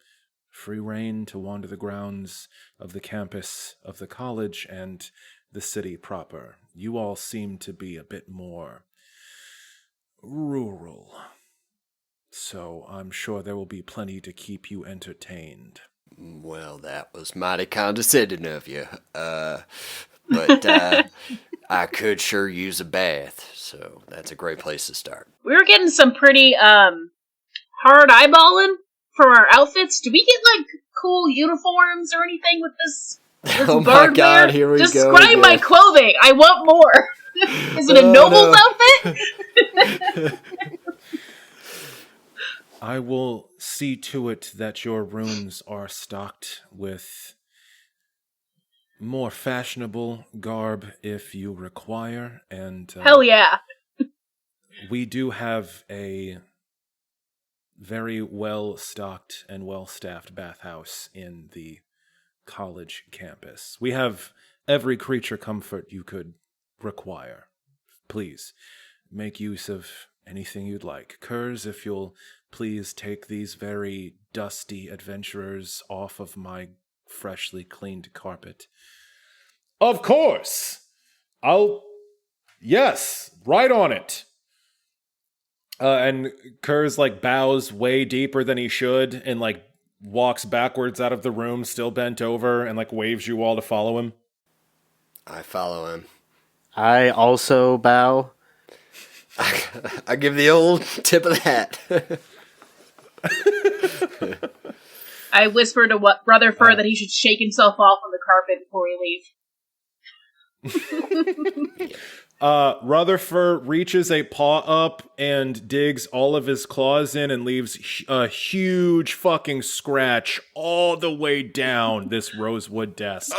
Speaker 2: free reign to wander the grounds of the campus of the college and the city proper. You all seem to be a bit more rural, so I'm sure there will be plenty to keep you entertained."
Speaker 5: Well, that was mighty condescending of you. But I could sure use a bath, so that's a great place to start.
Speaker 4: We were getting some pretty hard eyeballing for our outfits. Do we get like cool uniforms or anything with this
Speaker 5: Oh my
Speaker 4: bird
Speaker 5: god,
Speaker 4: wear?
Speaker 5: here we go.
Speaker 4: Describe my
Speaker 5: again.
Speaker 4: clothing. I want more. Is it a noble's outfit?
Speaker 2: I will see to it that your rooms are stocked with more fashionable garb if you require, and
Speaker 4: Hell yeah.
Speaker 2: we do have a very well-stocked and well-staffed bathhouse in the college campus. We have every creature comfort you could require. Please, make use of anything you'd like. Kurz, if you'll please take these very dusty adventurers off of my freshly cleaned carpet. Of course! Yes, right on it. And Kurz, bows way deeper than he should and, walks backwards out of the room, still bent over, and, waves you all to follow him.
Speaker 5: I follow him.
Speaker 3: I also bow.
Speaker 5: I give the old tip of the hat.
Speaker 4: I whisper to Rutherford that he should shake himself off on the carpet before we leave.
Speaker 2: Rutherford reaches a paw up and digs all of his claws in and leaves a huge fucking scratch all the way down this rosewood desk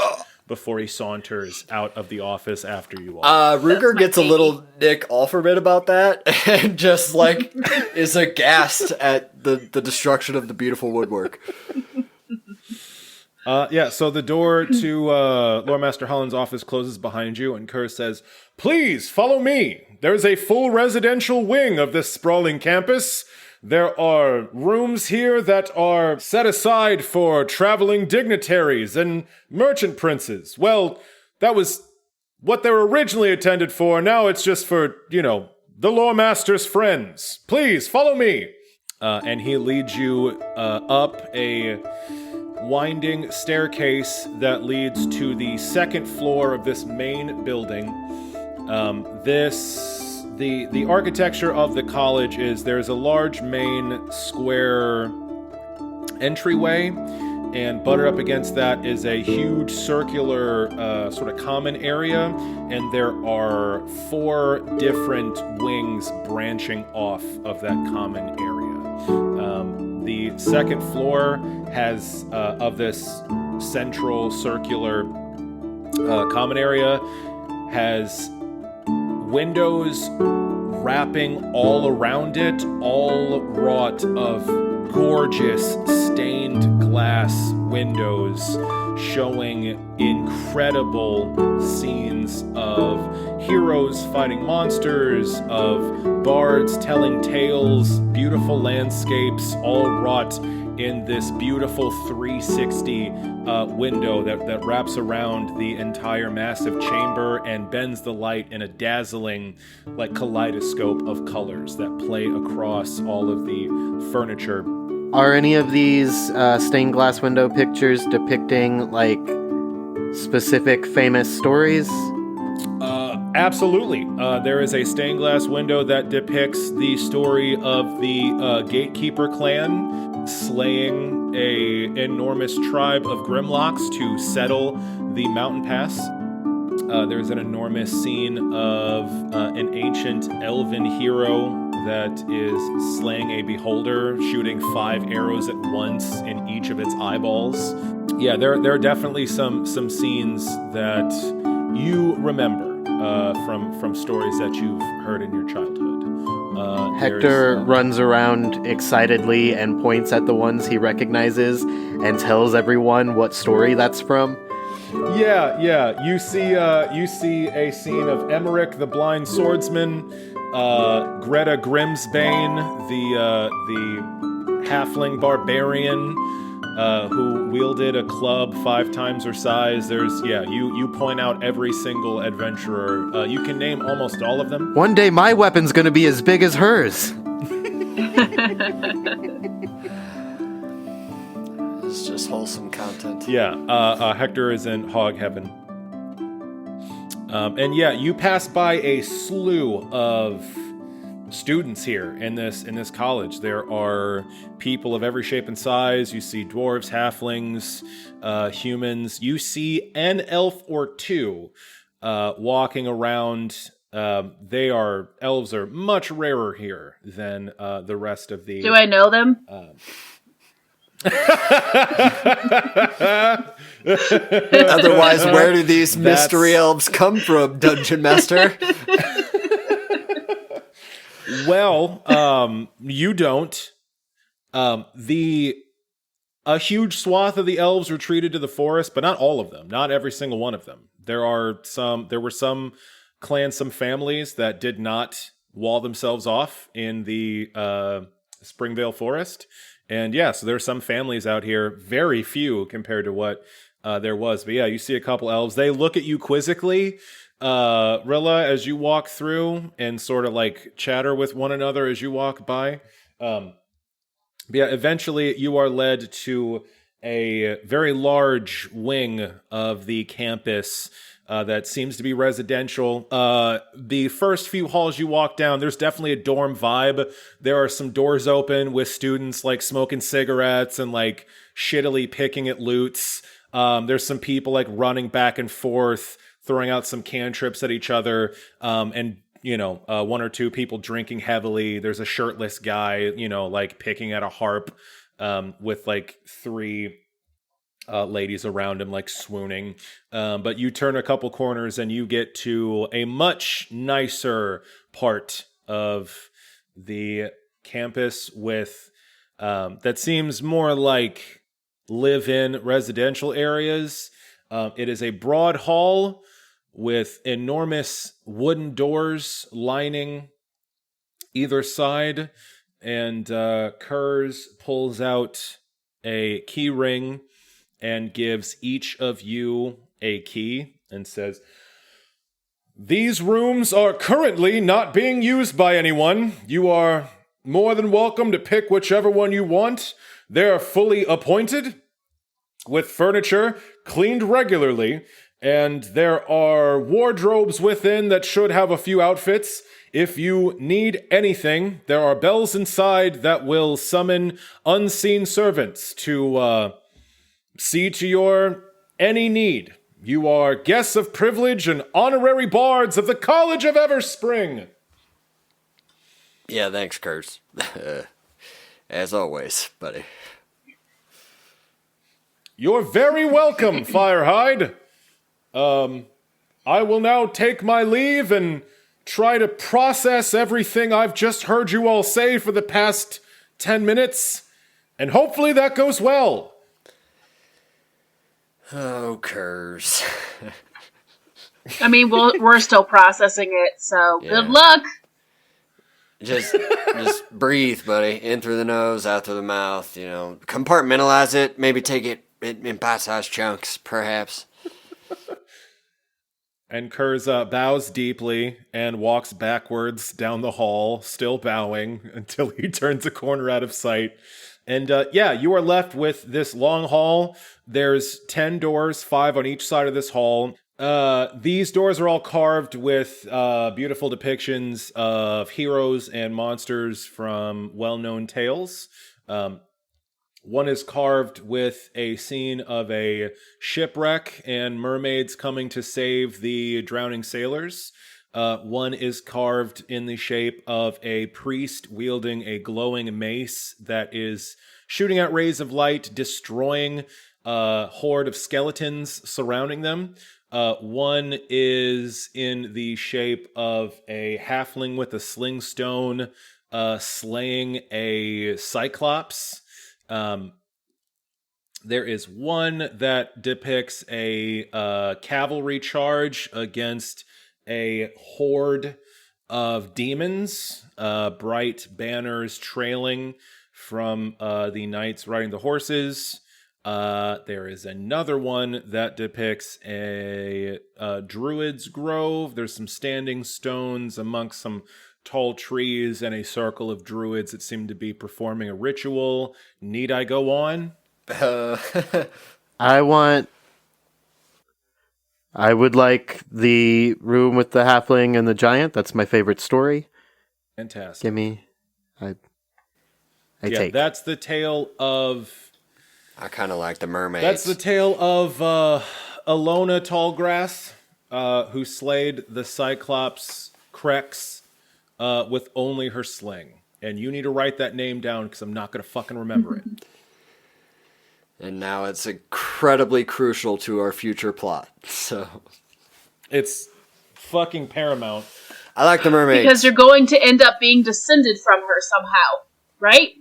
Speaker 2: before he saunters out of the office after you all.
Speaker 5: Ruger gets a little Nick Offerman about that and just is aghast at the destruction of the beautiful woodwork.
Speaker 2: So the door to Loremaster Hollan's office closes behind you, and Kurz says, "Please, follow me. There's a full residential wing of this sprawling campus. There are rooms here that are set aside for traveling dignitaries and merchant princes. Well, that was what they were originally intended for. Now it's just for, the Loremaster's friends. Please, follow me." And he leads you up a winding staircase that leads to the second floor of this main building. The architecture of the college is there's a large main square entryway, and buttered up against that is a huge circular sort of common area, and there are 4 different wings branching off of that common area. The second floor has, of this central circular common area, has windows wrapping all around it, all wrought of gorgeous stained glass windows showing incredible scenes of heroes fighting monsters, of bards telling tales, beautiful landscapes, all wrought in this beautiful 360 window that wraps around the entire massive chamber and bends the light in a dazzling kaleidoscope of colors that play across all of the furniture.
Speaker 3: Are any of these stained glass window pictures depicting specific famous stories?
Speaker 2: Absolutely. There is a stained glass window that depicts the story of the Gatekeeper clan slaying an enormous tribe of Grimlocks to settle the mountain pass. There's an enormous scene of an ancient elven hero that is slaying a beholder, shooting 5 arrows at once in each of its eyeballs. Yeah, there are definitely some scenes that you remember from stories that you've heard in your childhood.
Speaker 3: Hektor runs around excitedly and points at the ones he recognizes and tells everyone what story that's from.
Speaker 2: Yeah. You see a scene of Emmerich, the blind swordsman, Greta Grimsbane, the halfling barbarian, who wielded a club 5 times her size. You point out every single adventurer. You can name almost all of them.
Speaker 3: One day my weapon's gonna be as big as hers.
Speaker 5: It's just wholesome content.
Speaker 2: Yeah, Hektor is in hog heaven. And you pass by a slew of students here in this college. There are people of every shape and size. You see dwarves, halflings, humans. You see an elf or 2 walking around elves are much rarer here than the rest of the.
Speaker 4: Do I know them?
Speaker 5: Otherwise, where do these mystery elves come from, Dungeon Master?
Speaker 2: Well, you don't. A huge swath of the elves retreated to the forest, but not all of them. Not every single one of them. There were some clans, some families that did not wall themselves off in the Springvale Forest. And yeah, so there are some families out here, very few compared to what there was. But yeah, you see a couple elves. They look at you quizzically, Rilla, as you walk through and sort of like chatter with one another as you walk by. Yeah, eventually you are led to a very large wing of the campus that seems to be residential. The first few halls you walk down, there's definitely a dorm vibe. There are some doors open with students like smoking cigarettes and like shittily picking at loots. There's some people like running back and forth, throwing out some cantrips at each other, and one or two people drinking heavily. There's a shirtless guy, like picking at a harp, with like three ladies around him, like swooning. But you turn a couple corners and you get to a much nicer part of the campus with that seems more like live-in residential areas. It is a broad hall with enormous wooden doors lining either side, and Kurz pulls out a key ring and gives each of you a key and says, "These rooms are currently not being used by anyone. You are more than welcome to pick whichever one you want. They're fully appointed, with furniture cleaned regularly, and there are wardrobes within that should have a few outfits. If you need anything, there are bells inside that will summon unseen servants to see to your any need. You are guests of privilege and honorary bards of the College of Everspring."
Speaker 5: Yeah, thanks, Kurz. As always, buddy.
Speaker 2: "You're very welcome, Firehide. I will now take my leave and try to process everything I've just heard you all say for the past 10 minutes, and hopefully that goes well."
Speaker 5: Oh, Kurz.
Speaker 4: I mean, we're still processing it, so
Speaker 5: Yeah.
Speaker 4: good luck.
Speaker 5: Just breathe, buddy. In through the nose, out through the mouth. Compartmentalize it. Maybe take it in bite-sized chunks, perhaps.
Speaker 2: And Kurz bows deeply and walks backwards down the hall, still bowing, until he turns a corner out of sight. And you are left with this long hall. There's 10 doors, 5 on each side of this hall. These doors are all carved with beautiful depictions of heroes and monsters from well-known tales. One is carved with a scene of a shipwreck and mermaids coming to save the drowning sailors. One is carved in the shape of a priest wielding a glowing mace that is shooting out rays of light, destroying a horde of skeletons surrounding them. One is in the shape of a halfling with a sling stone slaying a cyclops. There is one that depicts a cavalry charge against a horde of demons, bright banners trailing from the knights riding the horses. There is another one that depicts a druid's grove. There's some standing stones amongst some tall trees and a circle of druids that seem to be performing a ritual. Need I go on?
Speaker 3: I would like the room with the halfling and the giant. That's my favorite story.
Speaker 2: Fantastic.
Speaker 3: Give me. I take.
Speaker 2: That's the tale of...
Speaker 5: I kind of like the mermaids.
Speaker 2: That's the tale of Alona Tallgrass, who slayed the Cyclops Krex with only her sling. And you need to write that name down because I'm not going to fucking remember it.
Speaker 5: And now it's incredibly crucial to our future plot. So
Speaker 2: It's fucking paramount.
Speaker 5: I like the mermaids.
Speaker 4: Because you're going to end up being descended from her somehow, right?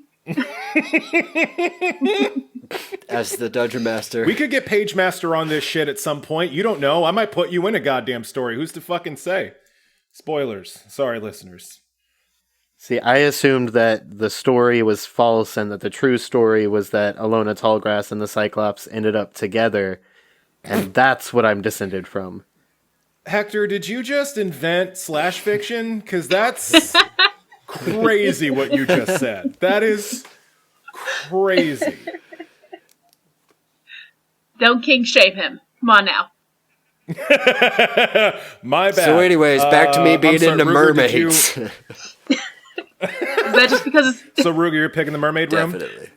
Speaker 5: As the Dungeon Master.
Speaker 2: We could get Page Master on this shit at some point. You don't know. I might put you in a goddamn story. Who's to fucking say? Spoilers. Sorry, listeners.
Speaker 3: See, I assumed that the story was false and that the true story was that Alona Tallgrass and the Cyclops ended up together, and that's what I'm descended from.
Speaker 2: Hektor, did you just invent slash fiction? Because that's crazy what you just said. That is crazy.
Speaker 4: Don't kink shame him. Come on now.
Speaker 2: My bad.
Speaker 5: So anyways, back to me being
Speaker 2: I'm sorry,
Speaker 5: into
Speaker 2: Ruger,
Speaker 5: mermaids.
Speaker 4: Is that just because it's
Speaker 2: So, Ruger, you're picking the mermaid room?
Speaker 5: Definitely.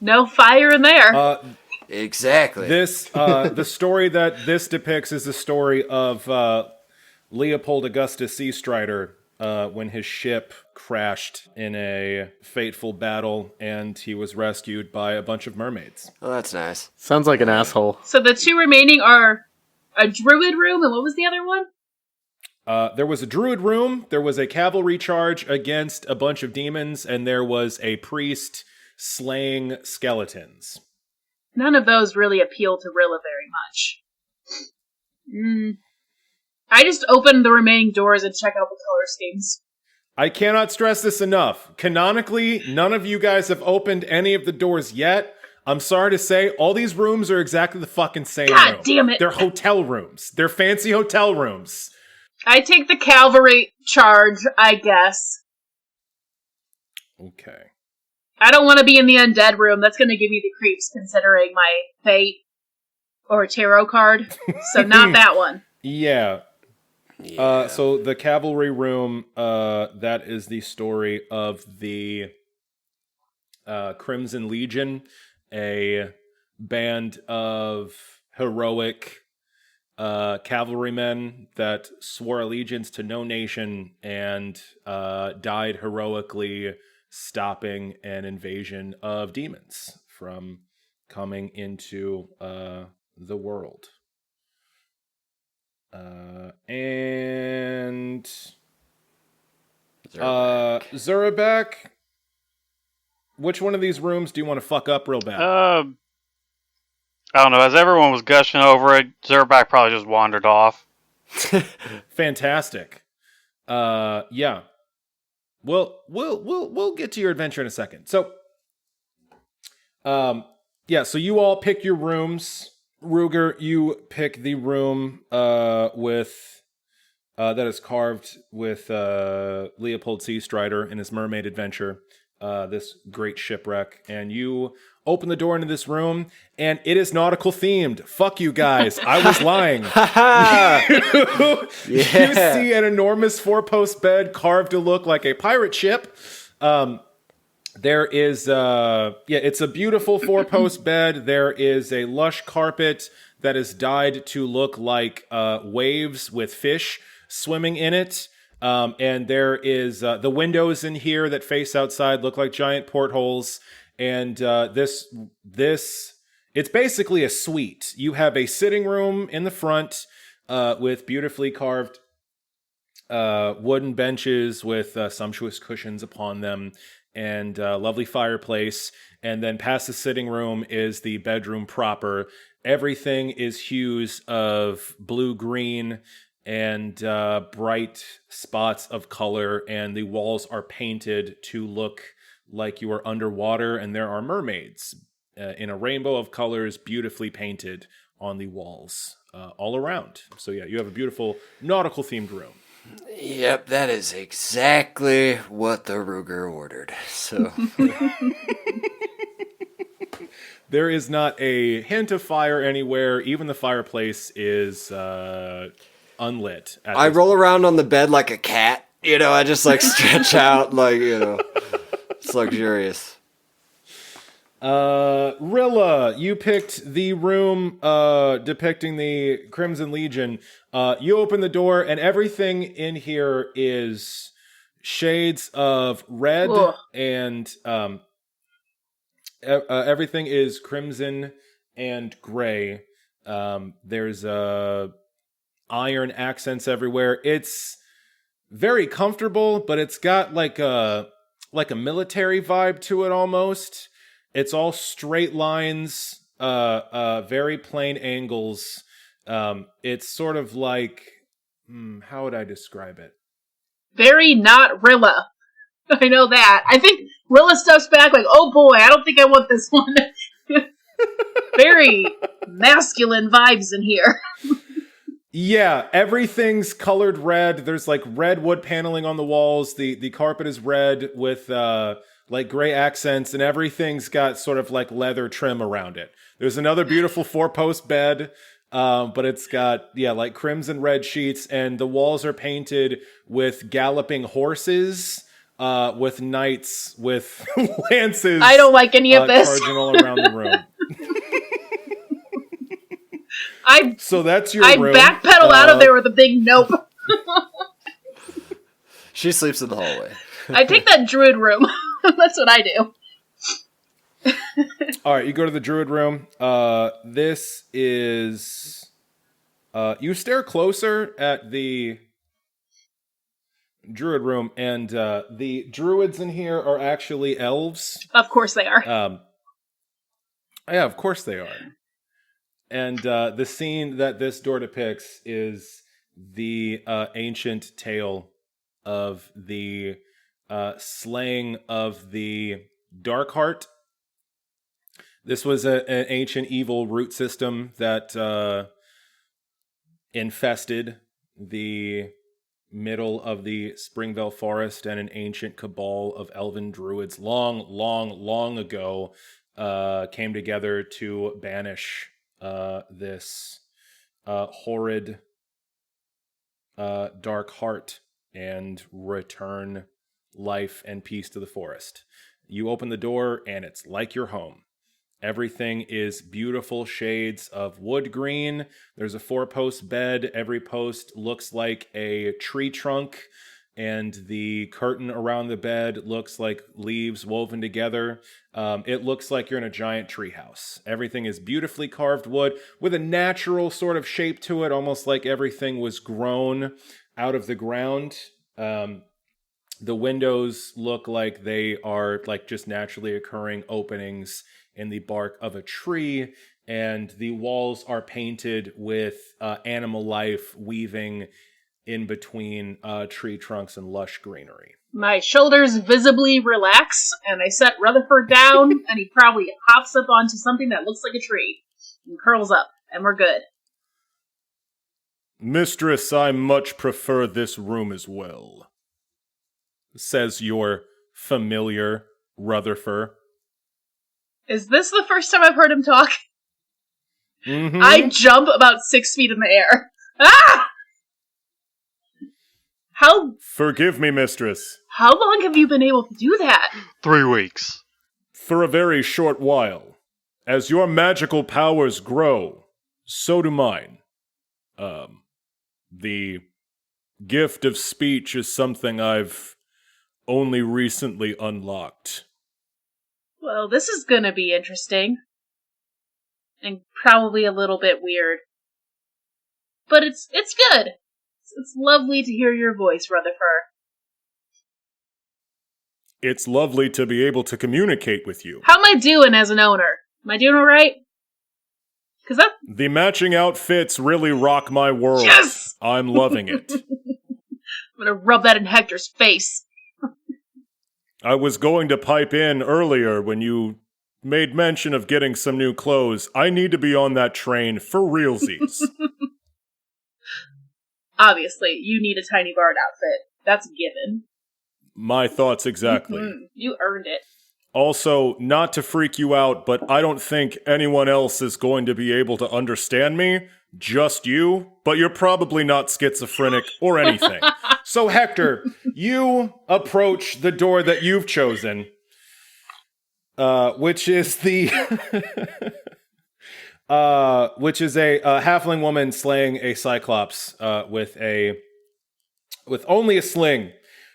Speaker 4: no fire in there?
Speaker 5: Exactly.
Speaker 2: This the story that this depicts is the story of Leopold Augustus Seastrider when his ship crashed in a fateful battle and he was rescued by a bunch of mermaids.
Speaker 5: Oh, that's nice.
Speaker 3: Sounds like an asshole.
Speaker 4: So the two remaining are a druid room, and what was the other one?
Speaker 2: There was a druid room, there was a cavalry charge against a bunch of demons, and there was a priest slaying skeletons.
Speaker 4: None of those really appeal to Rilla very much. I just opened the remaining doors and check out the color schemes.
Speaker 2: I cannot stress this enough. Canonically, none of you guys have opened any of the doors yet. I'm sorry to say, all these rooms are exactly the fucking same
Speaker 4: God
Speaker 2: room.
Speaker 4: damn it.
Speaker 2: They're hotel rooms. They're fancy hotel rooms.
Speaker 4: I take the cavalry charge, I guess.
Speaker 2: Okay.
Speaker 4: I don't want to be in the undead room. That's going to give me the creeps, considering my fate or tarot card. So not that one.
Speaker 2: Yeah. So the cavalry room, that is the story of the Crimson Legion, a band of heroic cavalrymen that swore allegiance to no nation and died heroically stopping an invasion of demons from coming into the world. And Zurabak, which one of these rooms do you want to fuck up real bad?
Speaker 6: I don't know. As everyone was gushing over it, Zurabak probably just wandered off.
Speaker 2: Fantastic. Yeah. We'll get to your adventure in a second. So, yeah. So you all pick your rooms. Ruger, you pick the room with that is carved with Leopold Seastrider in his mermaid adventure. This great shipwreck, and you open the door into this room, and it is nautical themed. Fuck you guys, I was lying. You see an enormous 4-post bed carved to look like a pirate ship. There is, it's a beautiful 4-post bed. There is a lush carpet that is dyed to look like waves with fish swimming in it. And there is the windows in here that face outside look like giant portholes. And this it's basically a suite. You have a sitting room in the front with beautifully carved wooden benches with sumptuous cushions upon them and lovely fireplace. And then past the sitting room is the bedroom proper. Everything is hues of blue-green and bright spots of color, and the walls are painted to look like you are underwater, and there are mermaids in a rainbow of colors beautifully painted on the walls all around. So yeah, you have a beautiful nautical themed room.
Speaker 5: Yep, that is exactly what the Ruger ordered. So
Speaker 2: there is not a hint of fire anywhere. Even the fireplace is unlit.
Speaker 5: I roll around on the bed like a cat. You know, I just like stretch out like, you know, it's luxurious.
Speaker 2: Rilla, you picked the room depicting the Crimson Legion. You open the door, and everything in here is shades of red,
Speaker 4: Ugh.
Speaker 2: and everything is crimson and gray. There's iron accents everywhere. It's very comfortable, but it's got like a military vibe to it almost. It's all straight lines, very plain angles. It's sort of like, how would I describe it?
Speaker 4: Very not Rilla. I know that. I think Rilla steps back like, oh boy, I don't think I want this one. Very masculine vibes in here.
Speaker 2: Yeah, everything's colored red. There's like red wood paneling on the walls. The carpet is red with like gray accents, and everything's got sort of like leather trim around it. There's another beautiful 4-post bed, but it's got like crimson red sheets, and the walls are painted with galloping horses, with knights with lances.
Speaker 4: I don't like any of this.
Speaker 2: Charging all around the room. So that's your room.
Speaker 4: I backpedal out of there with a big nope.
Speaker 5: She sleeps in the hallway.
Speaker 4: I take that Druid Room. That's what I do.
Speaker 2: All right, you go to the Druid Room. This is... you stare closer at the Druid Room, and the druids in here are actually elves.
Speaker 4: Of course they are.
Speaker 2: Yeah, of course they are. And the scene that this door depicts is the ancient tale of the slaying of the Darkheart. This was an ancient evil root system that infested the middle of the Springvale Forest, and an ancient cabal of elven druids long ago came together to banish this horrid dark heart and return life and peace to the forest. You open the door, and it's like your home. Everything is beautiful shades of wood green. There's a 4-post bed. Every post looks like a tree trunk, and the curtain around the bed looks like leaves woven together. It looks like you're in a giant treehouse. Everything is beautifully carved wood with a natural sort of shape to it, almost like everything was grown out of the ground. The windows look like they are like just naturally occurring openings in the bark of a tree, and the walls are painted with animal life weaving in between tree trunks and lush greenery.
Speaker 4: My shoulders visibly relax, and I set Rutherford down, and he probably hops up onto something that looks like a tree and curls up, and we're good.
Speaker 2: Mistress, I much prefer this room as well, says your familiar Rutherford.
Speaker 4: Is this the first time I've heard him talk?
Speaker 2: Mm-hmm.
Speaker 4: I jump about 6 feet in the air. Ah!
Speaker 2: Forgive me, mistress.
Speaker 4: How long have you been able to do that?
Speaker 6: 3 weeks.
Speaker 2: For a very short while. As your magical powers grow, so do mine. The gift of speech is something I've only recently unlocked.
Speaker 4: Well, this is gonna be interesting. And probably a little bit weird. But it's good. It's lovely to hear your voice, Rutherford.
Speaker 2: It's lovely to be able to communicate with you.
Speaker 4: How am I doing as an owner? Am I doing alright?
Speaker 2: The matching outfits really rock my world.
Speaker 4: Yes!
Speaker 2: I'm loving it.
Speaker 4: I'm gonna rub that in Hektor's face.
Speaker 2: I was going to pipe in earlier when you made mention of getting some new clothes. I need to be on that train for realsies.
Speaker 4: Obviously, you need a tiny bard outfit. That's a given.
Speaker 2: My thoughts exactly.
Speaker 4: Mm-hmm. You earned it.
Speaker 2: Also, not to freak you out, but I don't think anyone else is going to be able to understand me. Just you. But you're probably not schizophrenic or anything. So, Hektor, you approach the door that you've chosen. which is the which is a halfling woman slaying a cyclops with only a sling.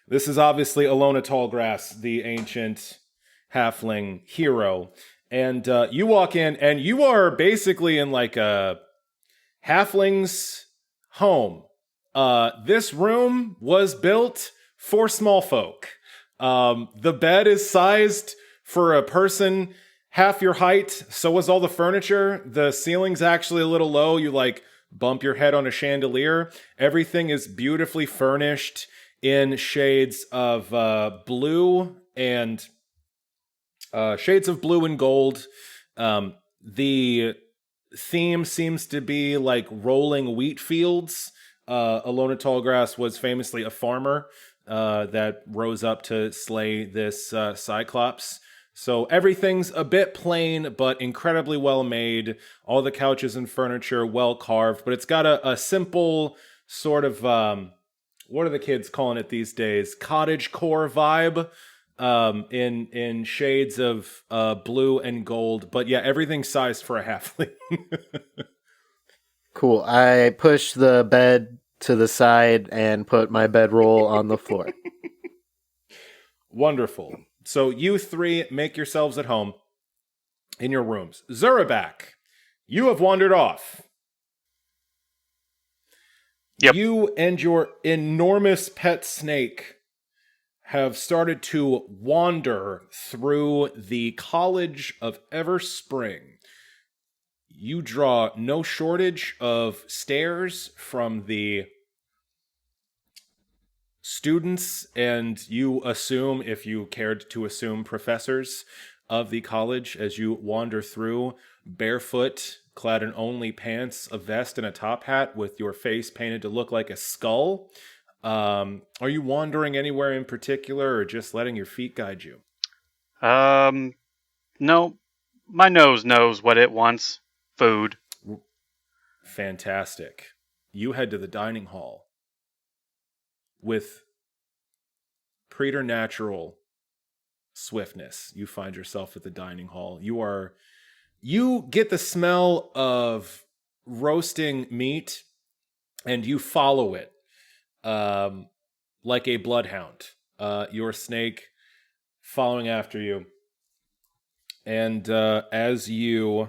Speaker 2: This is obviously Alona Tallgrass, the ancient halfling hero. And you walk in, and you are basically in like a halfling's home. This room was built for small folk. The bed is sized for a person half your height. So was all the furniture. The ceiling's actually a little low. You like bump your head on a chandelier. Everything is beautifully furnished in shades of blue and gold. The theme seems to be like rolling wheat fields. Alona Tallgrass was famously a farmer that rose up to slay this cyclops. So everything's a bit plain, but incredibly well made. All the couches and furniture well carved, but it's got a simple sort of, what are the kids calling it these days? Cottage core vibe, in shades of blue and gold. But yeah, everything's sized for a halfling.
Speaker 3: Cool. I push the bed to the side and put my bedroll on the floor.
Speaker 2: Wonderful. So you three make yourselves at home in your rooms. Zurabak, you have wandered off.
Speaker 6: Yep.
Speaker 2: You and your enormous pet snake have started to wander through the College of Everspring. You draw no shortage of stares from the students, and you assume, if you cared to assume, professors of the college as you wander through, barefoot, clad in only pants, a vest, and a top hat with your face painted to look like a skull. Are you wandering anywhere in particular, or just letting your feet guide you?
Speaker 6: No. My nose knows what it wants. Food.
Speaker 2: Fantastic. You head to the dining hall with preternatural swiftness. You find yourself at the dining hall. You get the smell of roasting meat, and you follow it like a bloodhound. Your snake following after you. And as you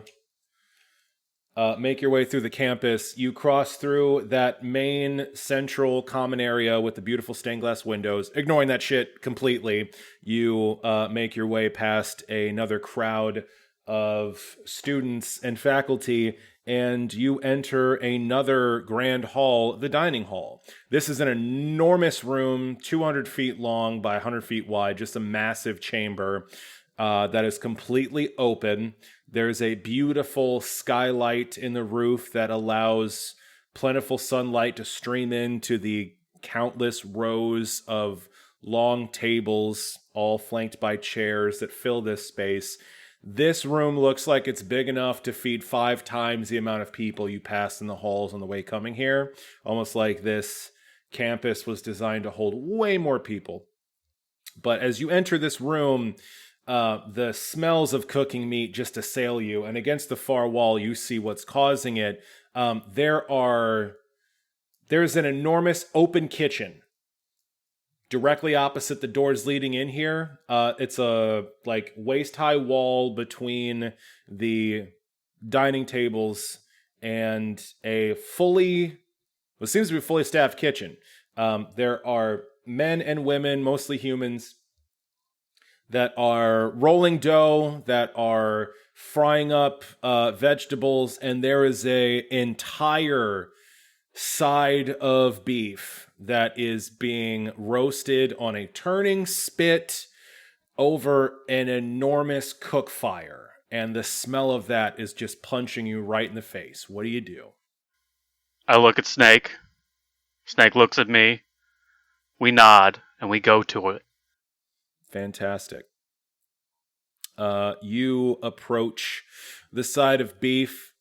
Speaker 2: make your way through the campus, you cross through that main central common area with the beautiful stained glass windows. Ignoring that shit completely, you make your way past another crowd of students and faculty, and you enter another grand hall, the dining hall. This is an enormous room, 200 feet long by 100 feet wide, just a massive chamber that is completely open. There's a beautiful skylight in the roof that allows plentiful sunlight to stream into the countless rows of long tables, all flanked by chairs that fill this space. This room looks like it's big enough to feed 5 times the amount of people you pass in the halls on the way coming here. Almost like this campus was designed to hold way more people. But as you enter this room, the smells of cooking meat just assail you, and against the far wall, you see what's causing it. There's an enormous open kitchen directly opposite the doors leading in here. It's a like waist-high wall between the dining tables and what seems to be a fully staffed kitchen. There are men and women, mostly humans, that are rolling dough, that are frying up vegetables, and there is an entire side of beef that is being roasted on a turning spit over an enormous cook fire. And the smell of that is just punching you right in the face. What do you do?
Speaker 6: I look at Snake. Snake looks at me. We nod, and we go to it.
Speaker 2: Fantastic. You approach the side of beef.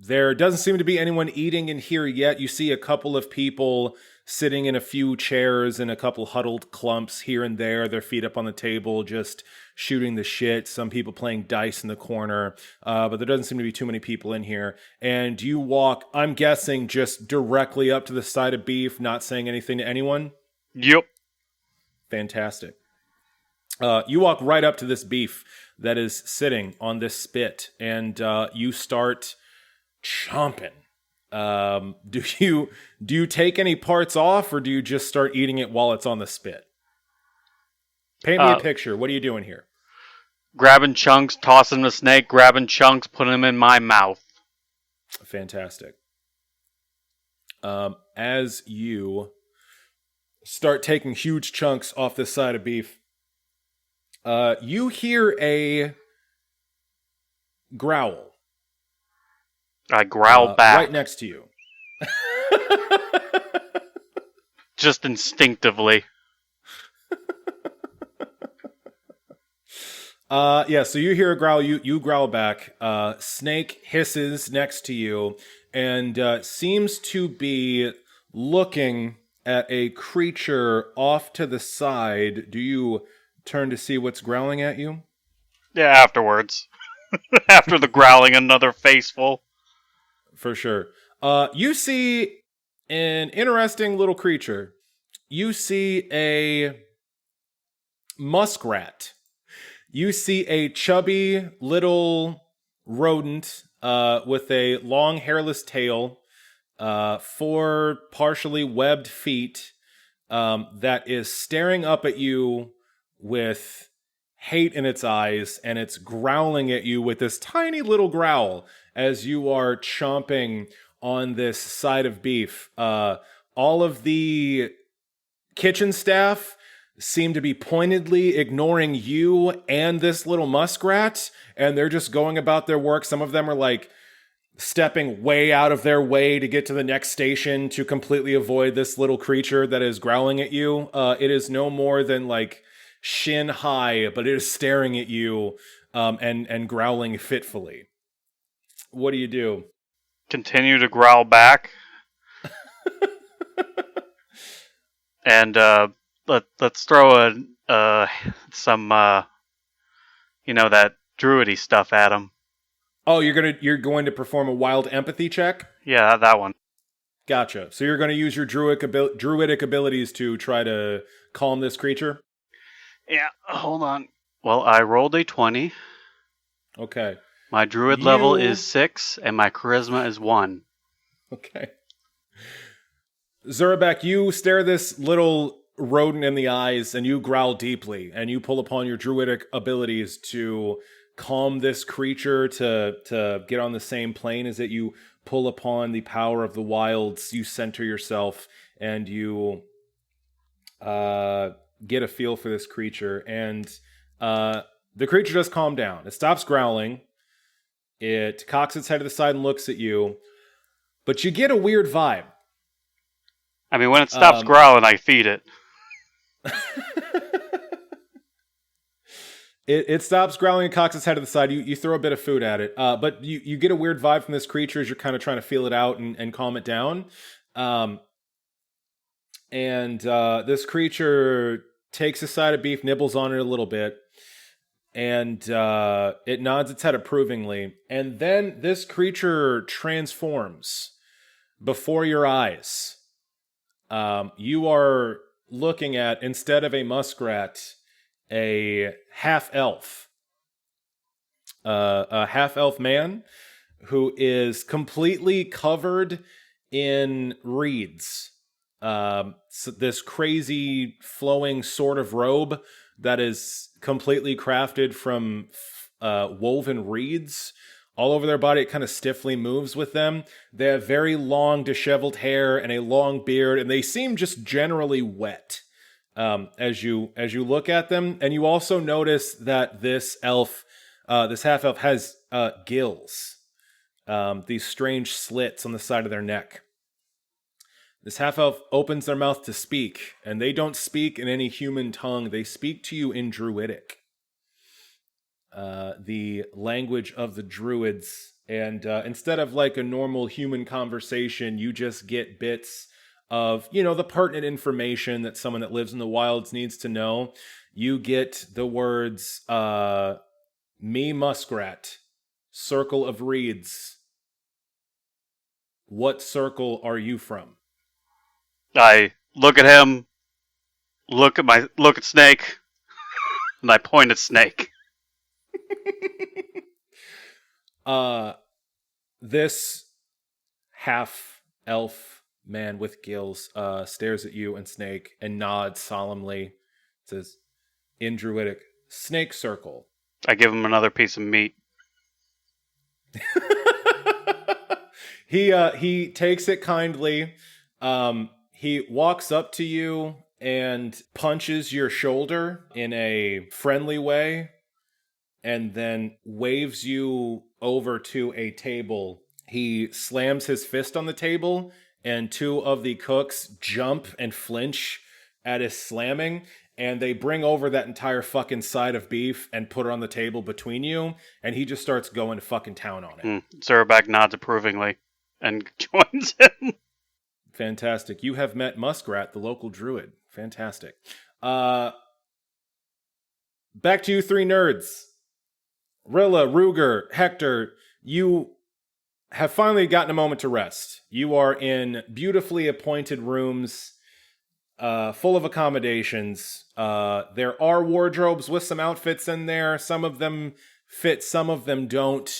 Speaker 2: There doesn't seem to be anyone eating in here yet. You see a couple of people sitting in a few chairs in a couple huddled clumps here and there, their feet up on the table, just shooting the shit, some people playing dice in the corner, but there doesn't seem to be too many people in here. And you walk, I'm guessing, just directly up to the side of beef, not saying anything to anyone?
Speaker 6: Yep.
Speaker 2: Fantastic. You walk right up to this beef that is sitting on this spit, and you start chomping. Do you take any parts off, or do you just start eating it while it's on the spit? Paint me a picture. What are you doing here?
Speaker 6: Grabbing chunks, tossing the snake, grabbing chunks, putting them in my mouth.
Speaker 2: Fantastic. As you start taking huge chunks off this side of beef, you hear a growl.
Speaker 6: I growl back.
Speaker 2: Right next to you.
Speaker 6: Just instinctively.
Speaker 2: Yeah, so you hear a growl, you growl back. Snake hisses next to you and seems to be looking at a creature off to the side. Do you turn to see what's growling at you?
Speaker 6: Yeah, afterwards. After the growling, another faceful.
Speaker 2: For sure. You see an interesting little creature. You see a muskrat. You see a chubby little rodent with a long hairless tail, 4 partially webbed feet, that is staring up at you with hate in its eyes, and it's growling at you with this tiny little growl as you are chomping on this side of beef. All of the kitchen staff seem to be pointedly ignoring you and this little muskrat, and they're just going about their work. Some of them are like stepping way out of their way to get to the next station to completely avoid this little creature that is growling at you. It is no more than like shin high, but it is staring at you and growling fitfully. What do you do?
Speaker 6: Continue to growl back. And let's throw some that druidy stuff at him.
Speaker 2: Oh, you're going to perform a wild empathy check?
Speaker 6: Yeah, that one.
Speaker 2: Gotcha. So you're going to use your druidic abilities to try to calm this creature?
Speaker 6: Yeah, hold on. Well, I rolled a 20.
Speaker 2: Okay.
Speaker 6: My druid level is 6, and my charisma is 1.
Speaker 2: Okay. Zurabak, you stare this little rodent in the eyes, and you growl deeply, and you pull upon your druidic abilities to calm this creature, to get on the same plane as it. You pull upon the power of the wilds, you center yourself, and you get a feel for this creature, and the creature does calm down. It stops growling. It cocks its head to the side and looks at you, but you get a weird vibe.
Speaker 6: I mean, when it stops growling, I feed it.
Speaker 2: It stops growling and cocks its head to the side. You throw a bit of food at it, but you get a weird vibe from this creature as you're kind of trying to feel it out and calm it down. This creature takes a side of beef, nibbles on it a little bit, and it nods its head approvingly. And then this creature transforms before your eyes. You are looking at, instead of a muskrat, a half-elf. A half-elf man who is completely covered in reeds. So this crazy flowing sort of robe that is completely crafted from woven reeds. All over their body, it kind of stiffly moves with them. They have very long, disheveled hair and a long beard, and they seem just generally wet as you look at them. And you also notice that this elf, this half elf, has gills, these strange slits on the side of their neck. This half elf opens their mouth to speak, and they don't speak in any human tongue. They speak to you in Druidic. The language of the druids, and instead of like a normal human conversation, you just get bits of, the pertinent information that someone that lives in the wilds needs to know. you get the words, me muskrat, circle of reeds. What circle are you from?
Speaker 6: I look at him, look at Snake, and I point at Snake.
Speaker 2: This half elf man with gills stares at you and Snake and nods solemnly. Says, in Druidic, Snake circle.
Speaker 6: I give him another piece of meat.
Speaker 2: He takes it kindly. He walks up to you and punches your shoulder in a friendly way, and then waves you over to a table. He slams his fist on the table, and two of the cooks jump and flinch at his slamming, and they bring over that entire fucking side of beef and put it on the table between you, and he just starts going to fucking town on it.
Speaker 6: Zurabak nods approvingly and joins him.
Speaker 2: Fantastic. You have met Muskrat, the local druid. Fantastic. Back to you three nerds. Rilla, Ruger, Hektor, you have finally gotten a moment to rest. You are in beautifully appointed rooms, full of accommodations. There are wardrobes with some outfits in there. Some of them fit, some of them don't.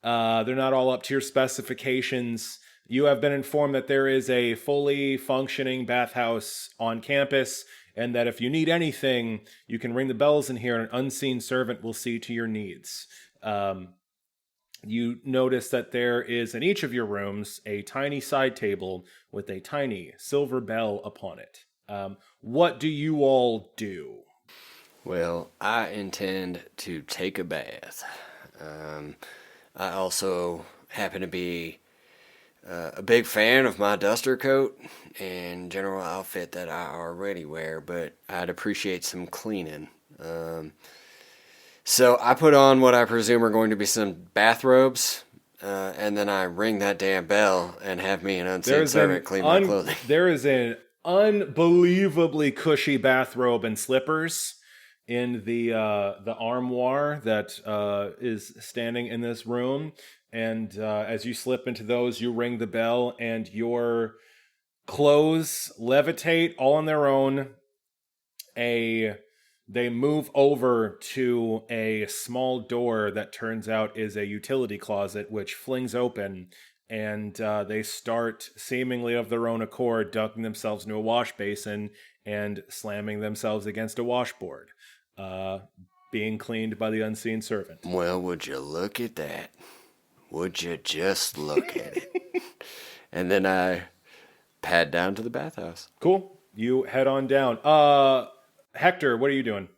Speaker 2: They're not all up to your specifications. You have been informed that there is a fully functioning bathhouse on campus, and that if you need anything, you can ring the bells in here and an unseen servant will see to your needs. You notice that there is in each of your rooms a tiny side table with a tiny silver bell upon it. What do you all do?
Speaker 5: Well, I intend to take a bath. I also happen to be a big fan of my duster coat and general outfit that I already wear, but I'd appreciate some cleaning. So I put on what I presume are going to be some bathrobes, and then I ring that damn bell and have me an unseen servant clean my clothing.
Speaker 2: There is an unbelievably cushy bathrobe and slippers in the armoire that is standing in this room. And as you slip into those, you ring the bell, and your clothes levitate all on their own. They move over to a small door that turns out is a utility closet, which flings open, and they start, seemingly of their own accord, dunking themselves into a wash basin and slamming themselves against a washboard, being cleaned by the unseen servant.
Speaker 5: Well, would you look at that? Would you just look at it? And then I pad down to the bathhouse.
Speaker 2: Cool. You head on down. Hektor, what are you doing?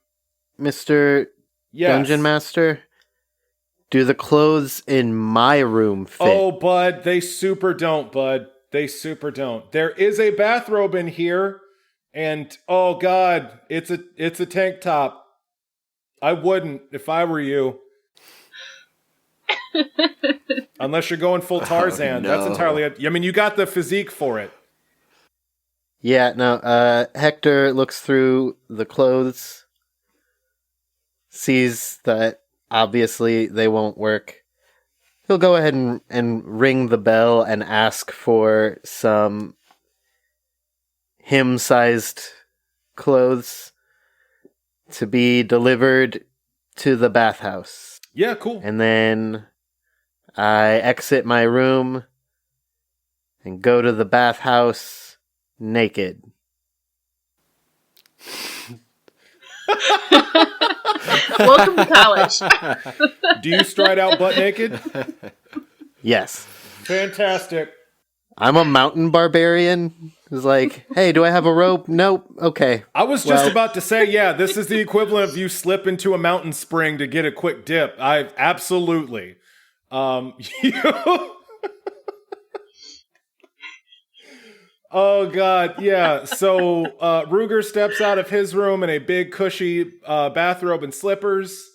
Speaker 3: Mr.
Speaker 2: Yes.
Speaker 3: Dungeon Master, do the clothes in my room fit?
Speaker 2: Oh, bud, they super don't, bud. They super don't. There is a bathrobe in here, and oh god, it's a tank top. I wouldn't if I were you. Unless you're going full Tarzan.
Speaker 5: No.
Speaker 2: That's entirely... I mean, you got the physique for it.
Speaker 3: Yeah, no, Hektor looks through the clothes, sees that obviously they won't work. He'll go ahead and ring the bell and ask for some him-sized clothes to be delivered to the bathhouse.
Speaker 2: Yeah, cool.
Speaker 3: And then I exit my room and go to the bathhouse naked.
Speaker 4: Welcome to college.
Speaker 2: Do you stride out butt naked?
Speaker 3: Yes.
Speaker 2: Fantastic.
Speaker 3: I'm a mountain barbarian. It's like, hey, do I have a rope? Nope. Okay.
Speaker 2: I was just about to say, yeah, this is the equivalent of you slip into a mountain spring to get a quick dip. I absolutely. Oh god, yeah. So Ruger steps out of his room in a big cushy bathrobe and slippers.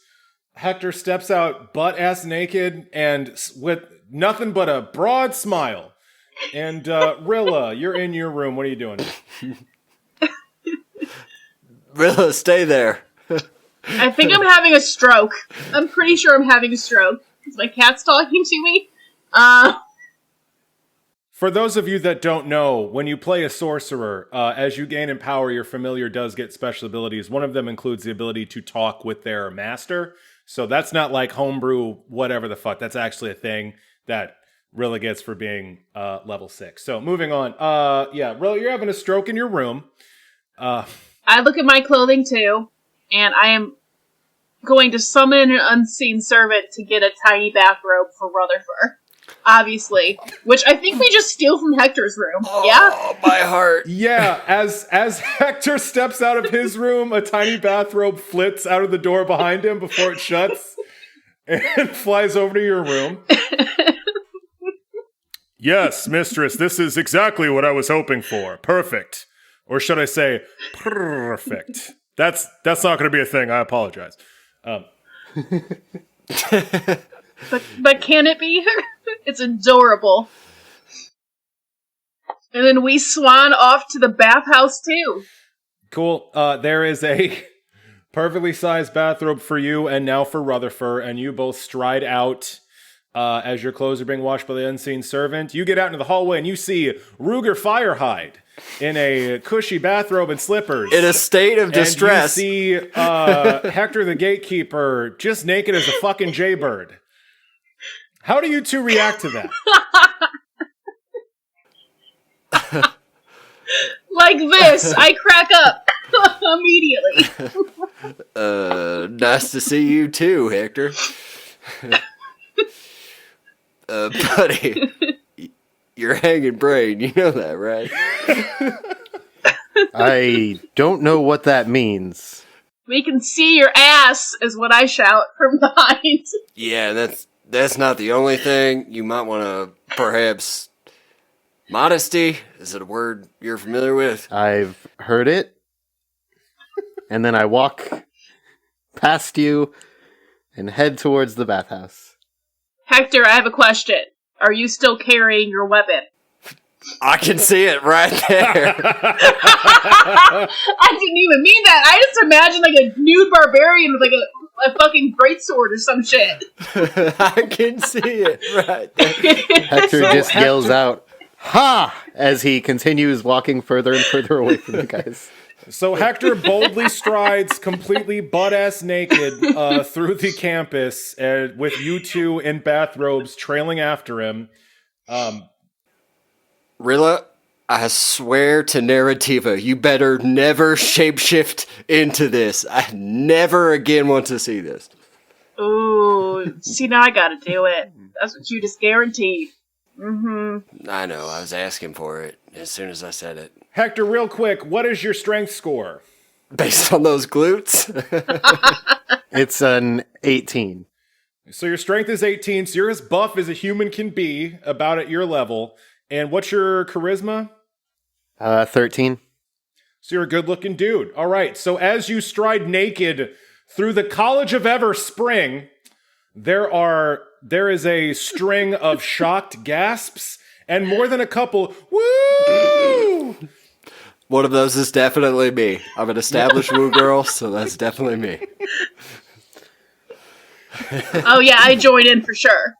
Speaker 2: Hektor steps out butt ass naked and with nothing but a broad smile. And Rilla, you're in your room. What are you doing?
Speaker 5: Rilla, stay there.
Speaker 4: I think I'm having a stroke. I'm pretty sure I'm having a stroke. Because my cat's talking to me.
Speaker 2: For those of you that don't know, when you play a sorcerer, as you gain in power, your familiar does get special abilities. One of them includes the ability to talk with their master. So that's not like homebrew, whatever the fuck. That's actually a thing that Rilla gets for being level 6. So moving on. Yeah, Rilla, you're having a stroke in your room.
Speaker 4: I look at my clothing too, and I am going to summon an unseen servant to get a tiny bathrobe for Rutherford. Obviously. Which I think we just steal from Hektor's room. Yeah?
Speaker 5: Oh, my heart.
Speaker 2: Yeah, as Hektor steps out of his room, a tiny bathrobe flits out of the door behind him before it shuts and flies over to your room. Yes, mistress, this is exactly what I was hoping for. Perfect. Or should I say, perfect. That's not going to be a thing. I apologize.
Speaker 4: But can it be? It's adorable. And then we swan off to the bathhouse too.
Speaker 2: Cool. There is a perfectly sized bathrobe for you and now for Rutherford, and you both stride out as your clothes are being washed by the unseen servant. You get out into the hallway and you see Ruger Firehide in a cushy bathrobe and slippers.
Speaker 5: In a state of distress.
Speaker 2: And you see Hektor the gatekeeper just naked as a fucking jaybird. How do you two react to that?
Speaker 4: Like this, I crack up immediately.
Speaker 5: Nice to see you too, Hektor. Buddy, you're hanging brain. You know that, right?
Speaker 3: I don't know what that means.
Speaker 4: We can see your ass, is what I shout from behind.
Speaker 5: Yeah, that's not the only thing. You might want to perhaps... Modesty? Is it a word you're familiar with?
Speaker 3: I've heard it. And then I walk past you and head towards the bathhouse.
Speaker 4: Hektor, I have a question. Are you still carrying your weapon?
Speaker 5: I can see it right there.
Speaker 4: I didn't even mean that. I just imagined like a nude barbarian with like a fucking greatsword or some shit.
Speaker 5: I can see it right there.
Speaker 3: Hektor just yells out, "Ha!" as he continues walking further and further away from you guys.
Speaker 2: So Hektor boldly strides completely butt-ass naked through the campus with you two in bathrobes trailing after him.
Speaker 5: Rilla, I swear to Narrativa, you better never shapeshift into this. I never again want to see this.
Speaker 4: Ooh, see, now I gotta do it. That's what you just guaranteed. Mm-hmm.
Speaker 5: I know, I was asking for it as soon as I said it.
Speaker 2: Hektor, real quick, what is your strength score?
Speaker 5: Based on those glutes?
Speaker 3: It's an 18.
Speaker 2: So your strength is 18, so you're as buff as a human can be, about at your level. And what's your charisma?
Speaker 3: 13.
Speaker 2: So you're a good-looking dude. All right, so as you stride naked through the College of Ever Spring, there is a string of shocked gasps and more than a couple, woo!
Speaker 5: One of those is definitely me. I'm an established woo girl, so that's definitely me.
Speaker 4: Oh yeah, I joined in for sure.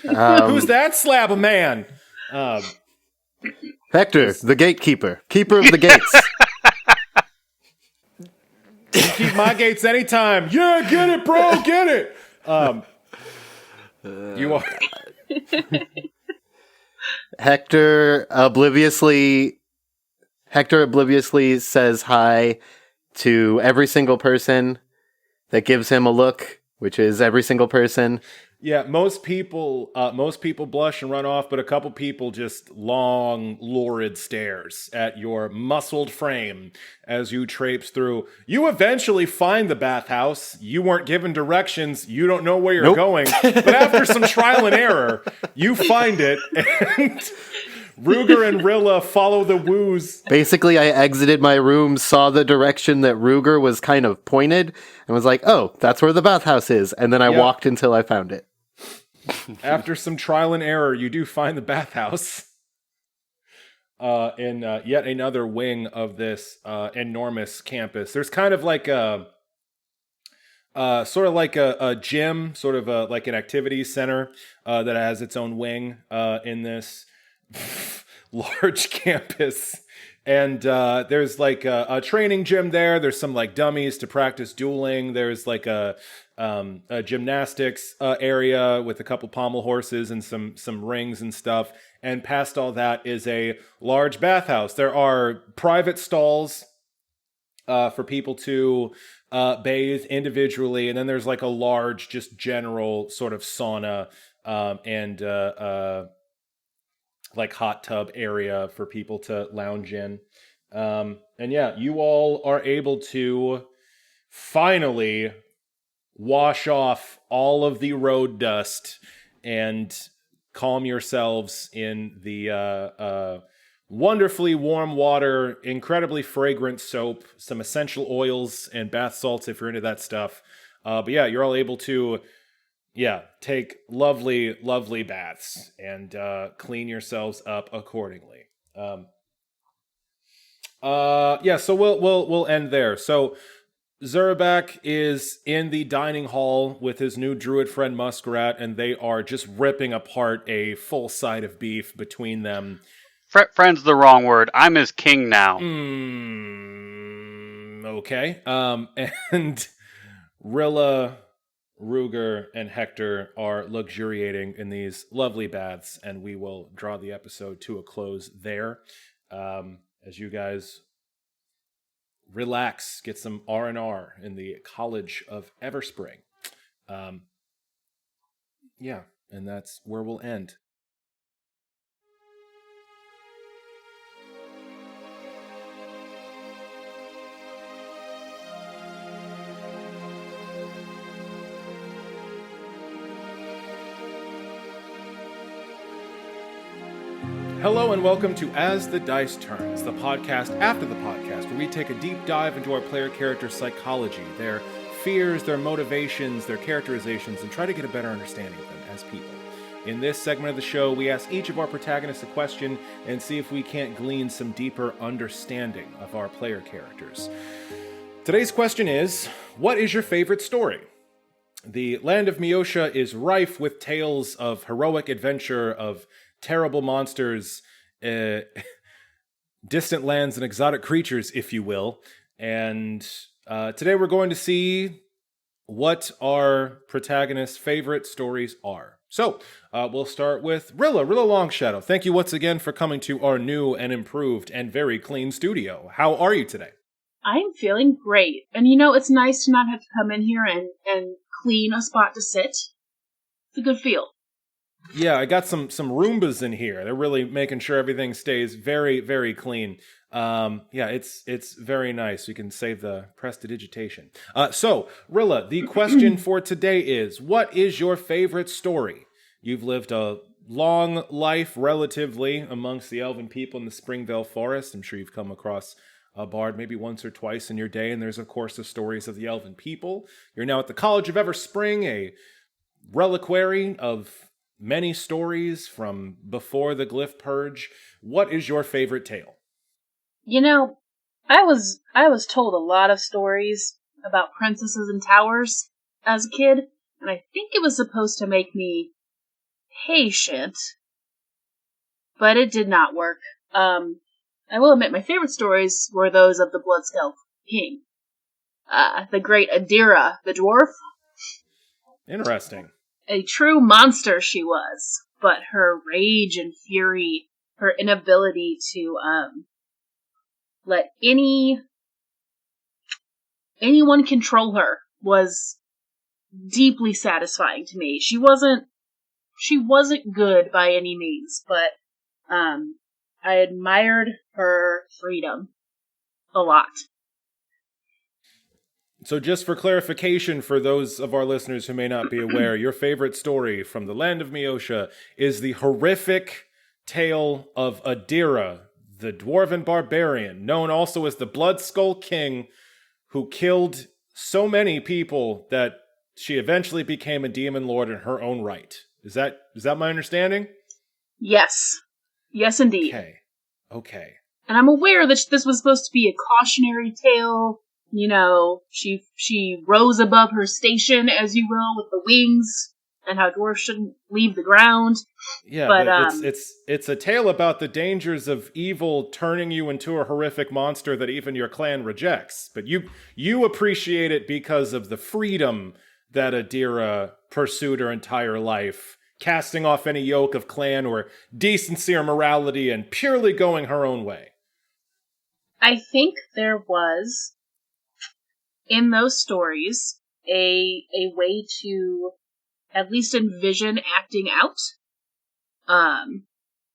Speaker 2: Who's that slab of man?
Speaker 3: Hektor, the gatekeeper. Keeper of the gates.
Speaker 2: Keep my gates anytime. Yeah, get it, bro, get it. You are...
Speaker 3: Hektor obliviously says hi to every single person that gives him a look, which is every single person.
Speaker 2: Yeah, most people blush and run off, but a couple people just long, lurid stares at your muscled frame as you traipse through. You eventually find the bathhouse. You weren't given directions. You don't know where you're going. But after some trial and error, you find it, and Ruger and Rilla follow the woos.
Speaker 3: Basically, I exited my room, saw the direction that Ruger was kind of pointed, and was like, oh, that's where the bathhouse is. And then I walked until I found it.
Speaker 2: After some trial and error, you do find the bathhouse in yet another wing of this enormous campus. There's kind of like a sort of like a gym, sort of like an activities center that has its own wing in this large campus. And there's like a training gym there. There's some like dummies to practice dueling. There's like a gymnastics area with a couple pommel horses and some rings and stuff. And past all that is a large bathhouse. There are private stalls for people to bathe individually, and then there's like a large, just general sort of sauna and like hot tub area for people to lounge in. And yeah, you all are able to finally wash off all of the road dust and calm yourselves in the wonderfully warm water, incredibly fragrant soap, some essential oils and bath salts if you're into that stuff. But yeah, you're all able to take lovely, lovely baths and clean yourselves up accordingly. So we'll end there. So Zurabak is in the dining hall with his new druid friend Muskrat, and they are just ripping apart a full side of beef between them.
Speaker 6: Friend's the wrong word. I'm his king now.
Speaker 2: Okay. And Rilla, Ruger, and Hektor are luxuriating in these lovely baths, and we will draw the episode to a close there. As you guys relax, get some R&R in the College of Everspring. And that's where we'll end. Hello and welcome to As the Dice Turns, the podcast after the podcast, where we take a deep dive into our player character's psychology, their fears, their motivations, their characterizations, and try to get a better understanding of them as people. In this segment of the show, we ask each of our protagonists a question and see if we can't glean some deeper understanding of our player characters. Today's question is, what is your favorite story? The land of Meosha is rife with tales of heroic adventure, of terrible monsters, distant lands, and exotic creatures, if you will. And today we're going to see what our protagonists' favorite stories are. So we'll start with Rilla Longshadow. Thank you once again for coming to our new and improved and very clean studio. How are you today?
Speaker 4: I'm feeling great. And it's nice to not have to come in here and clean a spot to sit. It's a good feel.
Speaker 2: Yeah, I got some Roombas in here. They're really making sure everything stays very, very clean. It's very nice. You can save the prestidigitation. So, Rilla, the question for today is, what is your favorite story? You've lived a long life, relatively, amongst the elven people in the Springvale Forest. I'm sure you've come across a bard maybe once or twice in your day, and there's, of course, the stories of the elven people. You're now at the College of Everspring, a reliquary of many stories from before the Glyph Purge. What is your favorite tale?
Speaker 4: I was told a lot of stories about princesses and towers as a kid, and I think it was supposed to make me patient, but it did not work. I will admit my favorite stories were those of the Bloodscalp King. The great Adira, the dwarf.
Speaker 2: Interesting.
Speaker 4: A true monster she was, but her rage and fury, her inability to let anyone control her was deeply satisfying to me. She wasn't good by any means, but I admired her freedom a lot.
Speaker 2: So just for clarification for those of our listeners who may not be aware, your favorite story from the land of Meosha is the horrific tale of Adira, the dwarven barbarian, known also as the Bloodskull King, who killed so many people that she eventually became a demon lord in her own right. Is that my understanding?
Speaker 4: Yes. Yes, indeed.
Speaker 2: Okay.
Speaker 4: And I'm aware that this was supposed to be a cautionary tale she rose above her station, as you will, with the wings, and how dwarves shouldn't leave the ground.
Speaker 2: Yeah,
Speaker 4: But
Speaker 2: it's a tale about the dangers of evil turning you into a horrific monster that even your clan rejects. But you appreciate it because of the freedom that Adira pursued her entire life, casting off any yoke of clan or decency or morality and purely going her own way.
Speaker 4: I think there was, in those stories, a way to at least envision acting out,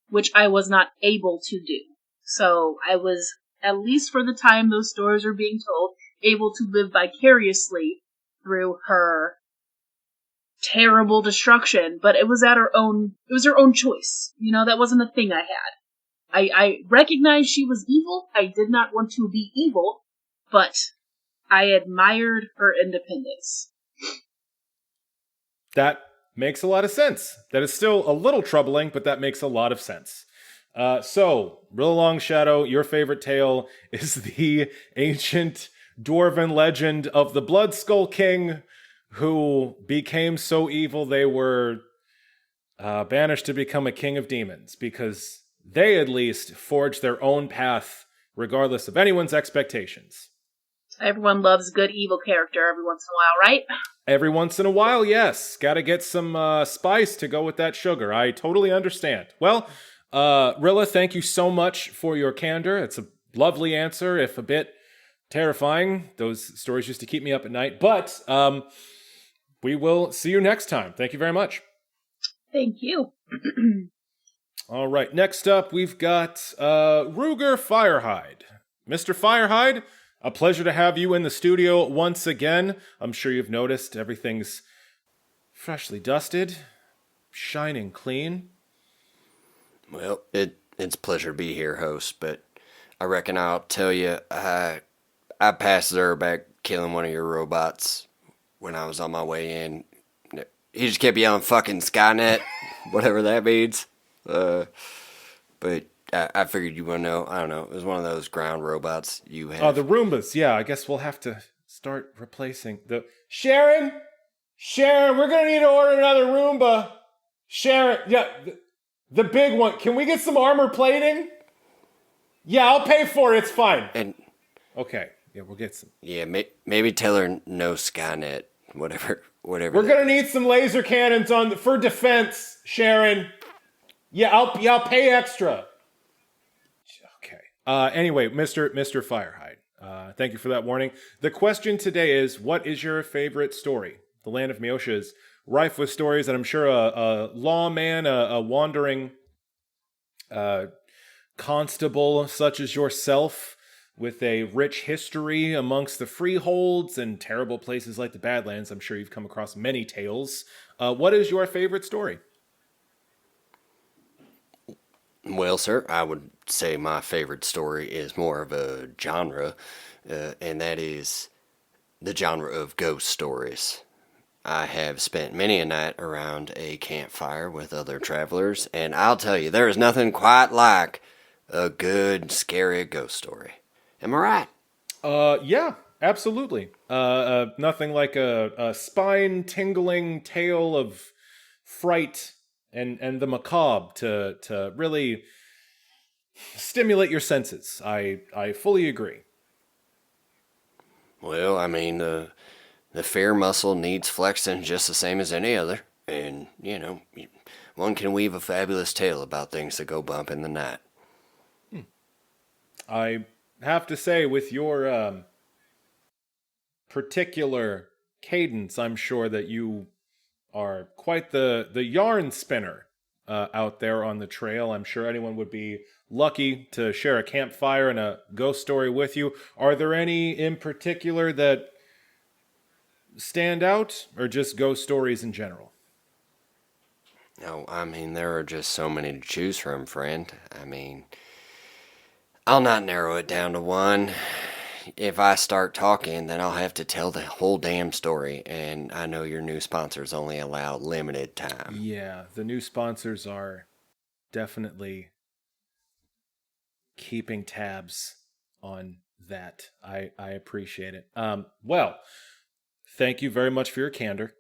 Speaker 4: which I was not able to do. So I was, at least for the time those stories were being told, able to live vicariously through her terrible destruction, but it was her own choice. That wasn't a thing I had. I recognized she was evil. I did not want to be evil, but I admired her independence.
Speaker 2: That makes a lot of sense. That is still a little troubling, but that makes a lot of sense. So, Real Long Shadow, your favorite tale is the ancient dwarven legend of the Blood Skull King, who became so evil they were banished to become a king of demons, because they at least forged their own path, regardless of anyone's expectations.
Speaker 4: Everyone loves a good evil character every once in a while, right?
Speaker 2: Every once in a while, yes. Gotta get some spice to go with that sugar. I totally understand. Well, Rilla, thank you so much for your candor. It's a lovely answer, if a bit terrifying. Those stories used to keep me up at night. But we will see you next time. Thank you very much.
Speaker 4: Thank you.
Speaker 2: All right, next up, we've got Ruger Firehide. Mr. Firehide, a pleasure to have you in the studio once again. I'm sure you've noticed everything's freshly dusted, shining clean.
Speaker 5: Well, it's a pleasure to be here, host, but I reckon I'll tell you, I passed Zurabak killing one of your robots when I was on my way in. He just kept yelling fucking Skynet, whatever that means. But I figured you want to know. I don't know. It was one of those ground robots you have.
Speaker 2: Oh, the Roombas. Yeah, I guess we'll have to start replacing the... Sharon, we're going to need to order another Roomba. Sharon, yeah, the big one. Can we get some armor plating? Yeah, I'll pay for it. It's fine.
Speaker 5: And
Speaker 2: okay, yeah, we'll get some.
Speaker 5: yeah, maybe tell her no Skynet, whatever.
Speaker 2: We're going to need some laser cannons for defense, Sharon. Yeah, I'll pay extra. Okay. Anyway, Mr. Firehide, thank you for that warning. The question today is, what is your favorite story? The land of Miosha is rife with stories, and I'm sure a lawman, a wandering constable such as yourself, with a rich history amongst the freeholds and terrible places like the Badlands, I'm sure you've come across many tales. What is your favorite story?
Speaker 5: Well, sir, I would say my favorite story is more of a genre, and that is the genre of ghost stories. I have spent many a night around a campfire with other travelers, and I'll tell you, there is nothing quite like a good, scary ghost story. Am I right?
Speaker 2: Yeah, absolutely. Nothing like a spine-tingling tale of fright and the macabre to really stimulate your senses. I fully agree.
Speaker 5: Well, I mean, the fear muscle needs flexing just the same as any other. And, one can weave a fabulous tale about things that go bump in the night.
Speaker 2: I have to say, with your particular cadence, I'm sure that you are quite the yarn spinner out there on the trail. I'm sure anyone would be lucky to share a campfire and a ghost story with you. Are there any in particular that stand out, or just ghost stories in general?
Speaker 5: No, I mean, there are just so many to choose from, friend. I mean, I'll not narrow it down to one. If I start talking, then I'll have to tell the whole damn story, and I know your new sponsors only allow limited time.
Speaker 2: Yeah, the new sponsors are definitely keeping tabs on that. I appreciate it. Well, thank you very much for your candor.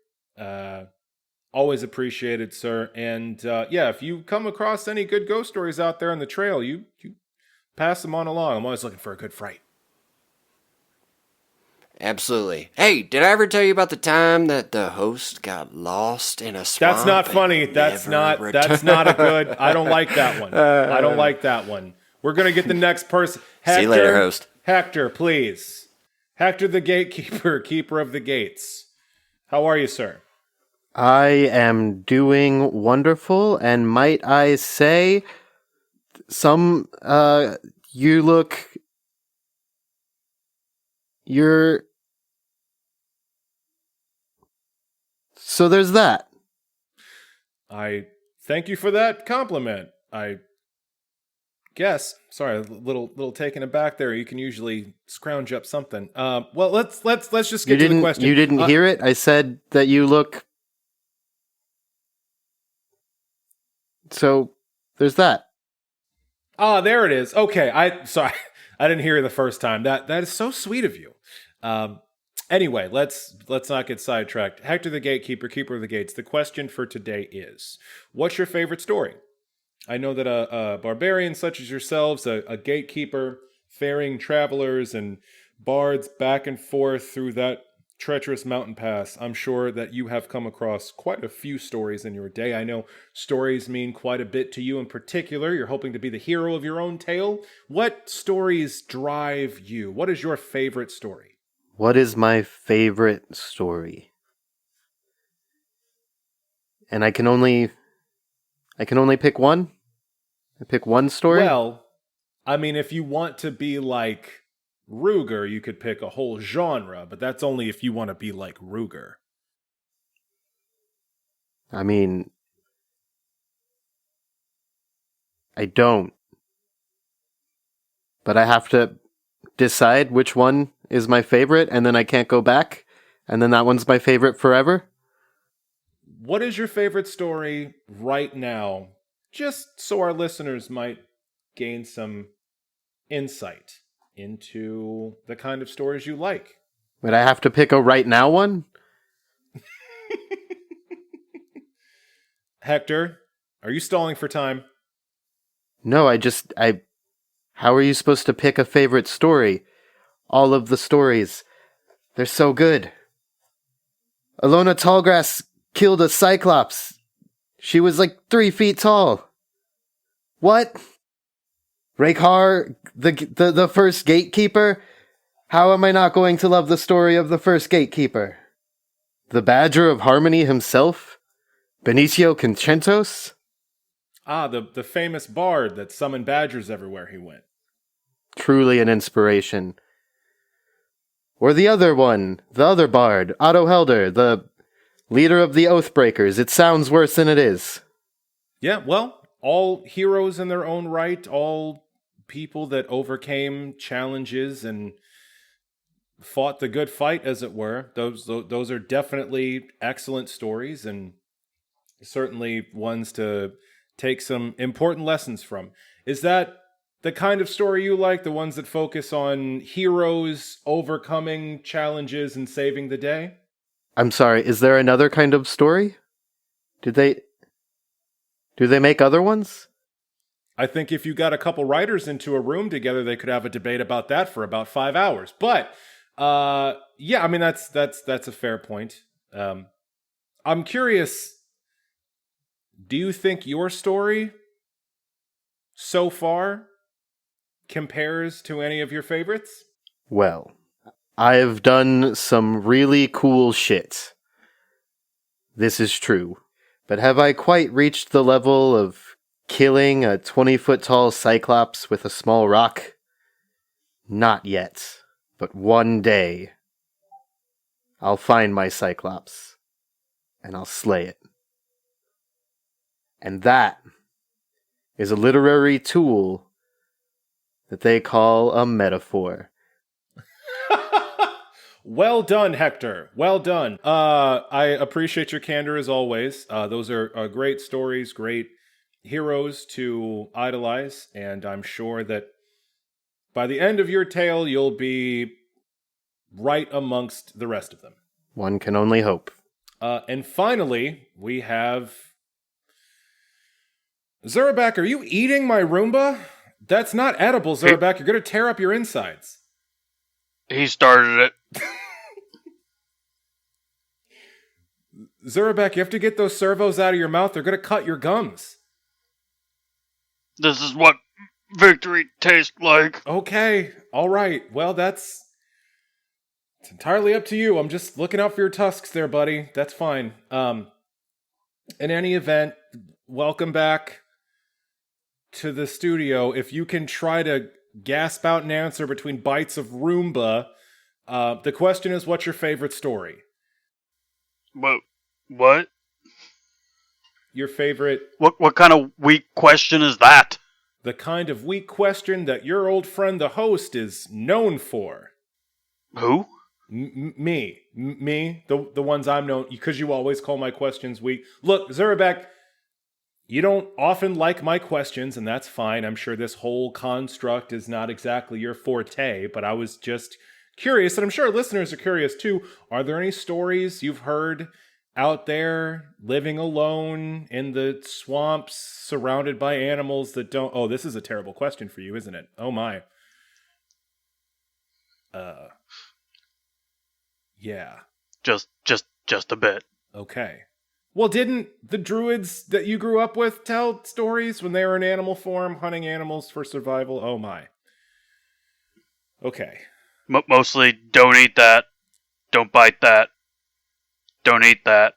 Speaker 2: Always appreciated, sir. And yeah, if you come across any good ghost stories out there on the trail, you pass them on along. I'm always looking for a good fright.
Speaker 5: Absolutely. Hey, did I ever tell you about the time that the host got lost in a swamp?
Speaker 2: That's not funny. That's not a good. I don't like that one. I don't like that one. We're gonna get the next person. Hektor,
Speaker 5: See you later, host.
Speaker 2: Hektor, please. Hektor the gatekeeper, keeper of the gates. How are you, sir?
Speaker 3: I am doing wonderful, and might I say, so there's that.
Speaker 2: I thank you for that compliment. I guess. Sorry, a little taken aback there. You can usually scrounge up something. Well, let's just get to the question.
Speaker 3: You didn't hear it? I said that you look. So there's that.
Speaker 2: Ah, there it is. Okay, sorry, I didn't hear you the first time. That is so sweet of you. Anyway, let's not get sidetracked. Hektor the gatekeeper, keeper of the gates. The question for today is: what's your favorite story? I know that a barbarian such as yourselves, a gatekeeper, ferrying travelers and bards back and forth through that treacherous mountain pass, I'm sure that you have come across quite a few stories in your day. I know stories mean quite a bit to you in particular. You're hoping to be the hero of your own tale. What stories drive you? What is your favorite story?
Speaker 3: What is my favorite story? And I can only pick one? I pick one story?
Speaker 2: Well, I mean, if you want to be like Ruger, you could pick a whole genre, but that's only if you want to be like Ruger.
Speaker 3: I mean, I don't. But I have to decide which one is my favorite, and then I can't go back, and then that one's my favorite forever?
Speaker 2: What is your favorite story right now? Just so our listeners might gain some insight into the kind of stories you like.
Speaker 3: But I have to pick a right now one?
Speaker 2: Hektor, are you stalling for time?
Speaker 3: No, how are you supposed to pick a favorite story? All of the stories, they're so good. Alona Tallgrass killed a cyclops. She was like 3 feet tall. What? Rakhar, the first gatekeeper? How am I not going to love the story of the first gatekeeper? The Badger of Harmony himself? Benicio Conchentos?
Speaker 2: Ah, the famous bard that summoned badgers everywhere he went.
Speaker 3: Truly an inspiration. Or the other one, the other bard, Otto Helder, the leader of the Oathbreakers. It sounds worse than it is.
Speaker 2: Yeah, well, all heroes in their own right, all people that overcame challenges and fought the good fight, as it were. Those are definitely excellent stories and certainly ones to take some important lessons from. Is that the kind of story you like? The ones that focus on heroes overcoming challenges and saving the day?
Speaker 3: I'm sorry, is there another kind of story? Do they make other ones?
Speaker 2: I think if you got a couple writers into a room together, they could have a debate about that for about 5 hours. But yeah, I mean that's a fair point. I'm curious. Do you think your story so far compares to any of your favorites?
Speaker 3: Well, I've done some really cool shit. This is true. But have I quite reached the level of killing a 20-foot-tall cyclops with a small rock? Not yet. But one day, I'll find my cyclops, and I'll slay it. And that is a literary tool that they call a metaphor.
Speaker 2: Well done, Hektor. Well done. I appreciate your candor as always. Those are great stories, great heroes to idolize, and I'm sure that By the end of your tale, you'll be right amongst the rest of them.
Speaker 3: One can only hope.
Speaker 2: And finally, we have... Zurabak, are you eating my Roomba? That's not edible, Zurabak. You're going to tear up your insides.
Speaker 6: He started it.
Speaker 2: Zurabak, you have to get those servos out of your mouth. They're going to cut your gums.
Speaker 6: This is what victory tastes like.
Speaker 2: Okay. All right. Well, it's entirely up to you. I'm just looking out for your tusks there, buddy. That's fine. In any event, welcome back to the studio. If you can try to gasp out an answer between bites of Roomba, the question is, what's your favorite story?
Speaker 6: What?
Speaker 2: Your favorite...
Speaker 6: What kind of weak question is that?
Speaker 2: The kind of weak question that your old friend the host is known for.
Speaker 6: Who?
Speaker 2: Me, the ones I'm known, because you always call my questions weak. Look, Zurabak, you don't often like my questions, and that's fine. I'm sure this whole construct is not exactly your forte, but I was just curious, and I'm sure listeners are curious too. Are there any stories you've heard out there living alone in the swamps, surrounded by animals that don't... Oh, this is a terrible question for you, isn't it? Oh my. Yeah.
Speaker 6: Just a bit.
Speaker 2: Okay. Well, didn't the druids that you grew up with tell stories when they were in animal form, hunting animals for survival? Oh my. Okay.
Speaker 6: Mostly, don't eat that. Don't bite that. Don't eat that.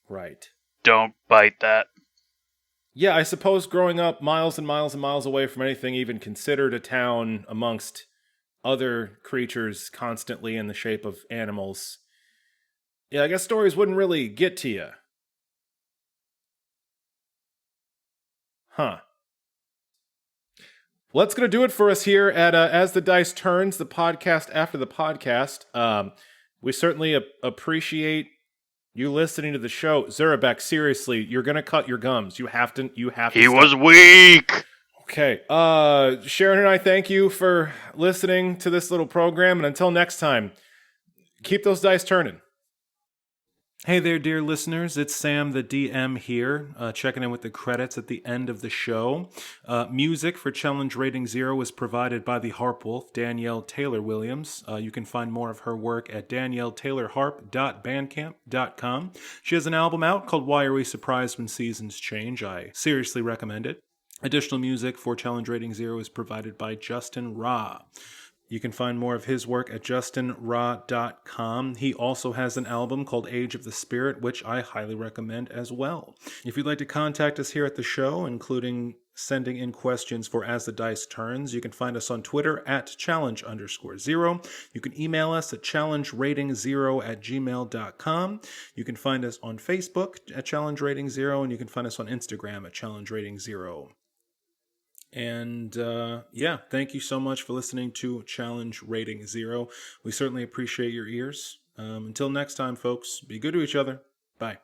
Speaker 2: Right.
Speaker 6: Don't bite that.
Speaker 2: Yeah, I suppose growing up miles and miles and miles away from anything even considered a town amongst other creatures constantly in the shape of animals. Yeah, I guess stories wouldn't really get to you. Huh. Well, that's going to do it for us here at As the Dice Turns, the podcast after the podcast. We certainly appreciate you listening to the show. Zurabak, seriously, you're going to cut your gums. You have to
Speaker 6: He
Speaker 2: stop.
Speaker 6: was weak!
Speaker 2: Okay. Sharon and I thank you for listening to this little program, and until next time, keep those dice turning. Hey there, dear listeners. It's Sam, the DM here, checking in with the credits at the end of the show. Music for Challenge Rating 0 is provided by the Harp Wolf, Danielle Taylor Williams. You can find more of her work at danielletaylorharp.bandcamp.com. She has an album out called Why Are We Surprised When Seasons Change? I seriously recommend it. Additional music for Challenge Rating 0 is provided by Justin Ra. You can find more of his work at justinra.com. He also has an album called Age of the Spirit, which I highly recommend as well. If you'd like to contact us here at the show, including sending in questions for As the Dice Turns, you can find us on Twitter at challenge_0. You can email us at challengerating0@gmail.com. You can find us on Facebook at Challenge Rating 0, and you can find us on Instagram at Challenge Rating 0. And thank you so much for listening to Challenge Rating 0. We certainly appreciate your ears. Until next time, folks, be good to each other. Bye.